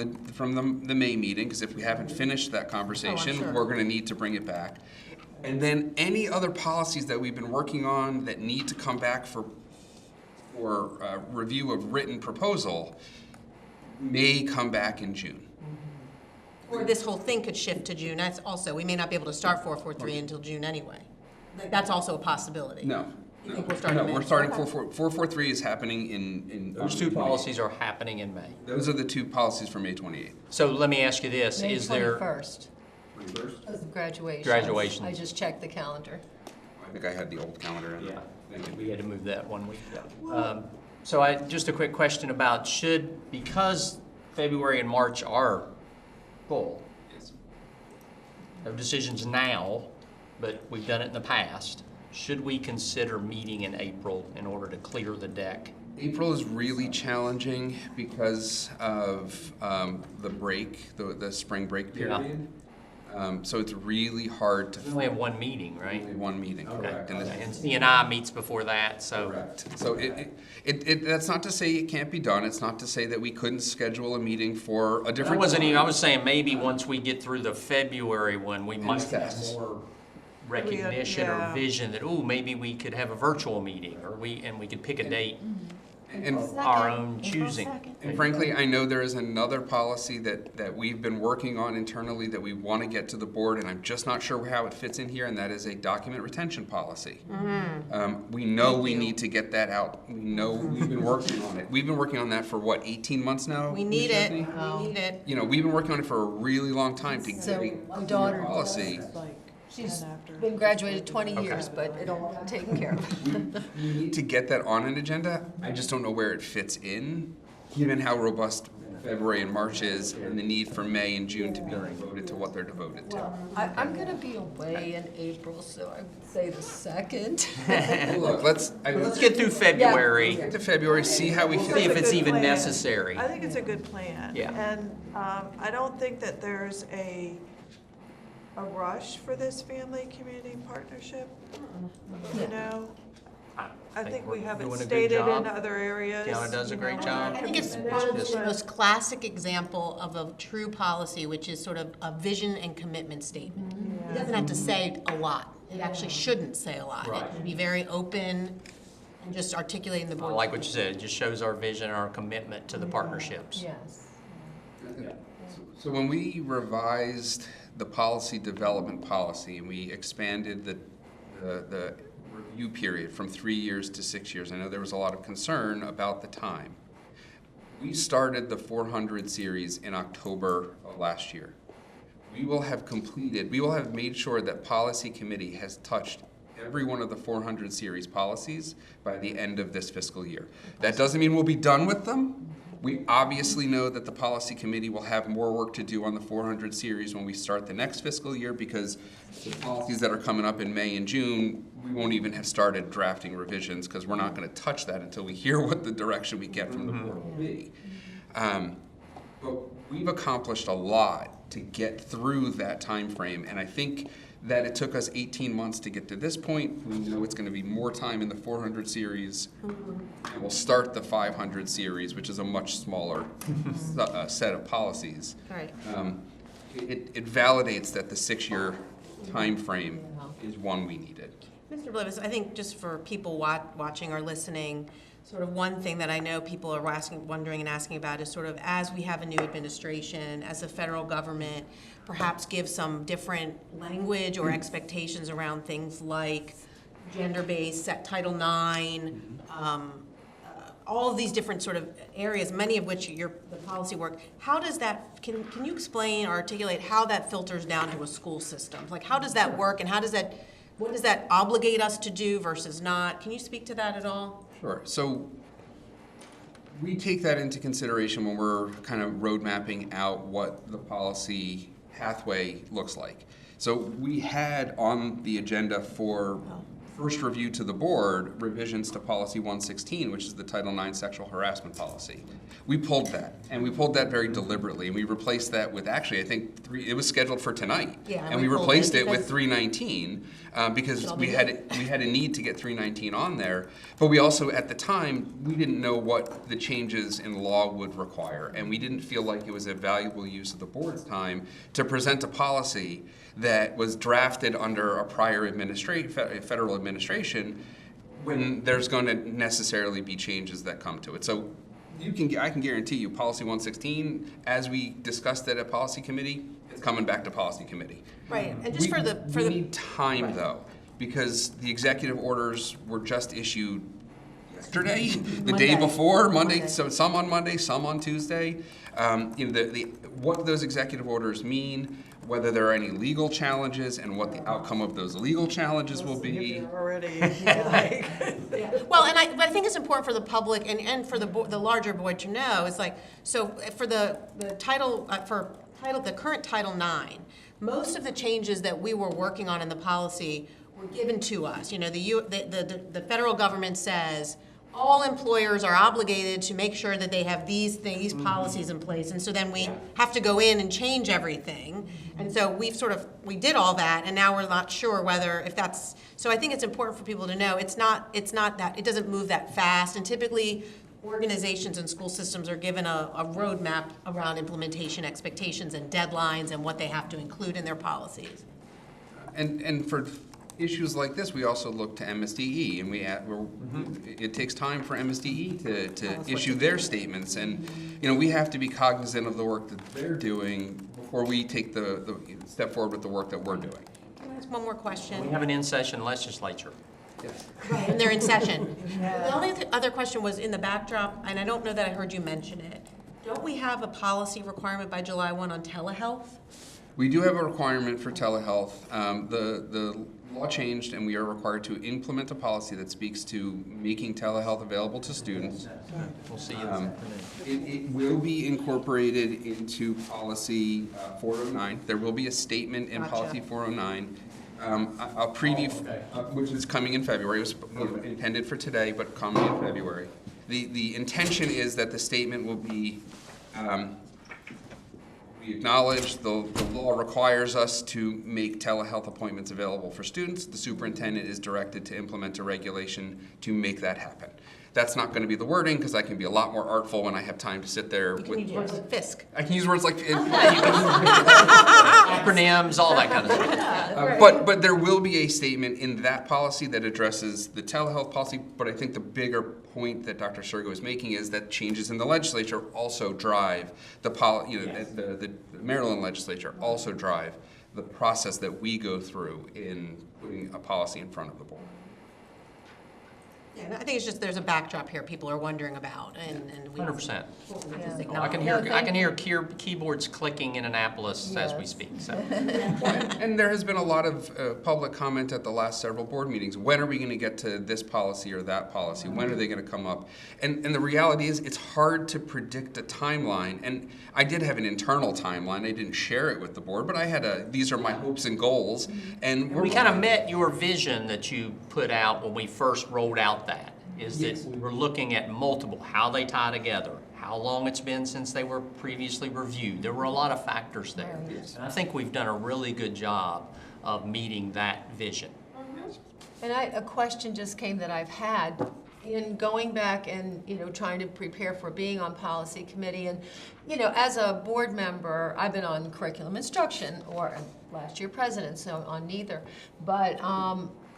the May meeting, because if we haven't finished that conversation, sure. we're going to need to bring it back. And then any other policies that we've been working on that need to come back for review of written proposal may come back in June. Or this whole thing could shift to June. That's also, we may not be able to start 443 until June anyway. That's also a possibility. No. You think we'll start in May? We're starting 443 is happening in. Those 2 policies are happening in May. Those are the 2 policies for May 28th. So let me ask you this, May is there, 21st, because of graduation. Graduation. I just checked the calendar. I think I had the old calendar in there. Thank you. we had to move that 1 week. So just a quick question about because February and March are full, Yes. no decisions now, but we've done it in the past, should we consider meeting in April in order to clear the deck? April is really challenging because of the break, the spring break Yeah. period. So it's really hard to. We only have 1 meeting, right? Only 1 meeting, correct. And Okay. And CNI meets before that, so. correct. So that's not to say it can't be done. It's not to say that we couldn't schedule a meeting for a I different. wasn't even, I time. was saying maybe once we get through the February one, we might have assess. more recognition or Yeah. vision that, ooh, maybe we could have a virtual meeting, or we could pick a date And of our own choosing. And frankly, I know there is another policy that we've been working on internally that we want to get to the board, and I'm just not sure how it fits in here, and that is a document retention policy. We know we need to get that out. We know we've been working on it. We've been working on that for what, 18 months now? We need Ms. it. Stephanie? We need it. You know, we've been working on it for a really long time to So get my a daughter policy. She's after. been graduated 20 years, but it all got taken care of. We need to get that on an agenda. I just don't know where it fits in given how robust February and March is, and the need for May and June to be devoted to what they're devoted to. I'm gonna be away in April, so I would say the 2nd. Look, let's Get through February, get to February, see how we see feel. if it's even Plan. necessary. I think it's a good plan. Yeah. And I don't think that there's a rush for this family-community partnership, you know? I think we have it we're doing a good stated in job. other areas. Kiana does a you great know, job. I think it's and one of just- the most classic example of a true policy, which is sort of a vision and commitment statement. It doesn't have to say a lot. It actually shouldn't say a lot. It Right. should be very open and just articulating the I board. like what you said, it just shows our vision and our commitment to the partnerships. Yes. So when we revised the policy development policy and we expanded the review period from 3 years to 6 years, I know there was a lot of concern about the time. We started the 400 series in October of last year. We will have made sure that policy committee has touched every one of the 400 series policies by the end of this fiscal year. That doesn't mean we'll be done with them. We obviously know that the policy committee will have more work to do on the 400 series when we start the next fiscal year, because the policies that are coming up in May and June, we won't even have started drafting revisions, because we're not going to touch that until we hear what the direction we get from the board will be. But we've accomplished a lot to get through that time frame, and I think that it took us 18 months to get to this point. We know it's going to be more time in the 400 series, and we'll start the 500 series, which is a much smaller set of policies. Right. It validates that the 6-year time frame is one we needed. Mr. Blivis, I think just for people watching or listening, sort of one thing that I know people are wondering and asking about is sort of as we have a new administration, as the federal government perhaps give some different language or expectations around things like gender-based, Title IX, all of these different sort of areas, many of which the policy work. How does that, can you explain or articulate how that filters down to a school system? Like, how does that work, and what does that obligate us to do versus not? Can you speak to that at all? Sure. So we take that into consideration when we're kind of road mapping out what the policy pathway looks like. So we had on the agenda for first review to the board revisions to policy 116, which is the Title IX sexual harassment policy. We pulled that, and we pulled that very deliberately, and we replaced that with, actually, I think it was scheduled for tonight. Yeah, and we we pulled replaced it it with because- 319 because It'll we be had a need to get 319 on there, but we also, at the time, we didn't know what the changes in law would require, and we didn't feel like it was a valuable use of the board's time to present a policy that was drafted under a prior federal administration when there's going to necessarily be changes that come to it. So I can guarantee you, policy 116, as we discussed it at policy committee, it's coming back to policy committee. Right, and just We need time, though, because the executive orders were just issued yesterday, the day before, Monday, so some on Monday, some on Tuesday. What those executive orders mean, whether there are any legal challenges, and what the outcome of those legal challenges will be. Already, Well, but I think it's important for the public and for the larger board to know, is like, so for the current Title IX, most of the changes that we were working on in the policy were given to us. You know, the federal government says all employers are obligated to make sure that they have these policies in place, and so then we have to go in and change everything. And so we did all that, and now we're not sure if that's, so I think it's important for people to know, it's not that, it doesn't move that fast, and typically organizations and school systems are given a roadmap around implementation expectations and deadlines and what they have to include in their policies. And for issues like this, we also look to MSDE, and it takes time for MSDE to issue their statements, and we have to be cognizant of the work that they're doing before we take the step forward with the work that we're doing. Can I ask one more question? We have an in-session legislature. And they're in session. The only other question was in the backdrop, and I don't know that I heard you mention it. Don't we have a policy requirement by July 1 on telehealth? We do have a requirement for telehealth. The law changed, and we are required to implement a policy that speaks to making telehealth available to students. We'll see you this afternoon. It will be incorporated into policy 409. There will be a statement in policy 409. I'll preview, which is coming in February. It was intended for today, but coming in February. The intention is that the statement will be, we acknowledge the law requires us to make telehealth appointments available for students. The superintendent is directed to implement a regulation to make that happen. That's not going to be the wording, because I can be a lot more artful when I have time to sit there with. Words like FISC. I can use words like Acronyms, all that kind of stuff. but there will be a statement in that policy that addresses the telehealth policy. But I think the bigger point that Dr. Sergo is making is that changes in the legislature also drive the Maryland legislature also drive the process that we go through in putting a policy in front of the board. Yeah, I think it's just there's a backdrop here people are wondering about, and we 100%. just I acknowledge. can hear keyboards clicking in Annapolis as we speak. So. And there has been a lot of public comment at the last several board meetings. When are we going to get to this policy or that policy? When are they going to come up? And the reality is it's hard to predict a timeline. And I did have an internal timeline. I didn't share it with the board, but I had these are my hopes and goals. And We kind of met your vision that you put out when we first rolled out that, is that we're looking at multiple, how they tie together, how long it's been since they were previously reviewed. There were a lot of factors there. And I think we've done a really good job of meeting that vision. And a question just came that I've had in going back and, trying to prepare for being on policy committee. And, as a board member, I've been on curriculum instruction, or last year president, so on neither. But,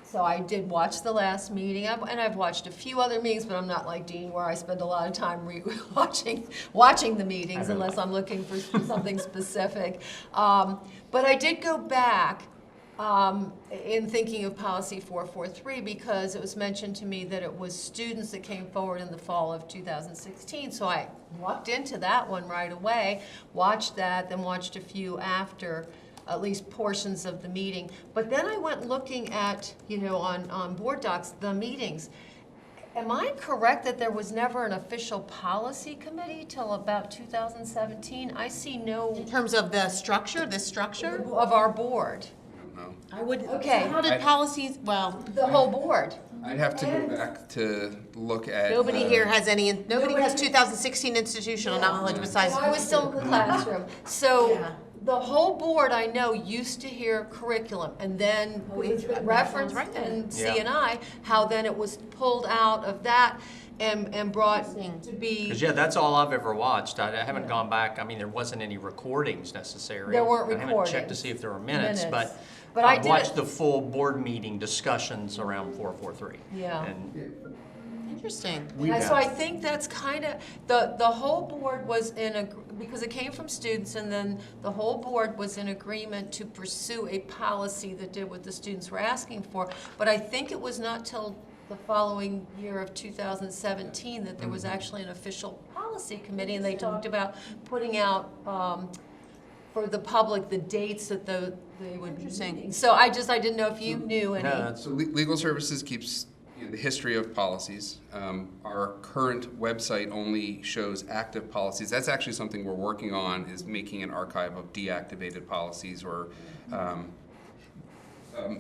so I did watch the last meeting, and I've watched a few other meetings, but I'm not like Dean, where I spend a lot of time watching the meetings unless I'm looking for something specific. But I did go back in thinking of policy 443, because it was mentioned to me that it was students that came forward in the fall of 2016. So I walked into that one right away, watched that, then watched a few after, at least portions of the meeting. But then I went looking at, on board docs, the meetings. Am I correct that there was never an official policy committee till about 2017? I see no. In terms of the structure, this structure? Of our board. No. I would. Okay. So how did policies? Well, The whole board. I'd have to go back to look at. nobody here has any. Nobody has 2016 institutional knowledge besides. I was still in the classroom. So Yeah. the whole board, I know, used to hear curriculum, and then reference right there. and Yeah. C&I, how then it was pulled out of that and brought to be. Because, that's all I've ever watched. I haven't gone back. I mean, there wasn't any recordings necessary. There weren't I haven't checked to recordings. see if there were minutes, but I I've did watched it. the full board meeting discussions around 443. Yeah. And Interesting. So I think that's kind of, the whole board was because it came from students, and then the whole board was in agreement to pursue a policy that did what the students were asking for. But I think it was not till the following year of 2017 that there was actually an official policy committee, and they talked about putting out for the public the dates that they would be meeting. So I didn't know if you knew any. no, So Legal Services keeps the history of policies. Our current website only shows active policies. That's actually something we're working on, is making an archive of deactivated policies. Or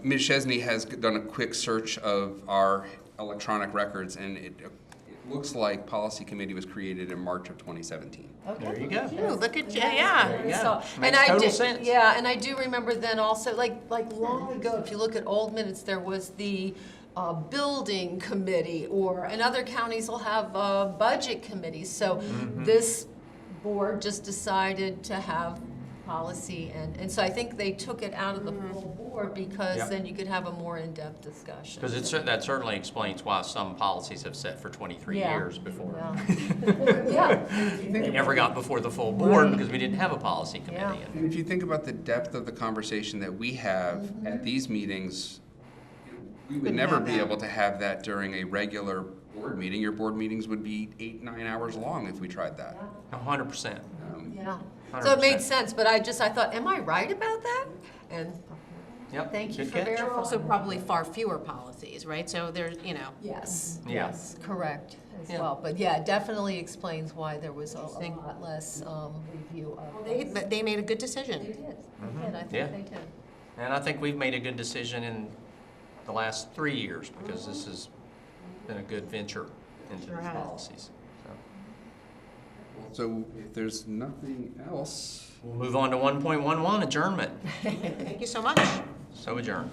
Ms. Chesney has done a quick search of our electronic records, and it looks like Policy Committee was created in March of 2017. there you go. Ooh, look at you. Yeah. There you go. So, Makes and I total did, sense. yeah, and I do remember then also, like long ago, if you look at old minutes, there was the building committee, and other counties will have budget committees. So this board just decided to have policy, and so I think they took it out of the full board because Yep. then you could have a more in-depth discussion. Because that certainly explains why some policies have set for 23 Yeah. years before. Yeah. Yeah. They never got before the full board because we didn't have a policy committee. Yeah. And if you think about the depth of the conversation that we have at these meetings, we would never be able to have that during a regular board board meeting. Your board meetings would be 8-9 hours long if we tried that. 100%. Yeah. So it made 100%. sense, but I thought, am I right about that? And Yep. thank you good for catch. verifying. Also probably far fewer policies, right? So there's, Yes, Yeah. yes, correct as Yeah. well. But yeah, it definitely explains why there was a lot less review of. But they made a good They decision. did, I think Yeah. they did. And I think we've made a good decision in the last 3 years because this has been a good venture into Sure these has. policies. So So if there's nothing else, we'll move on to 1.11, adjournment. Thank you so much. So adjourned.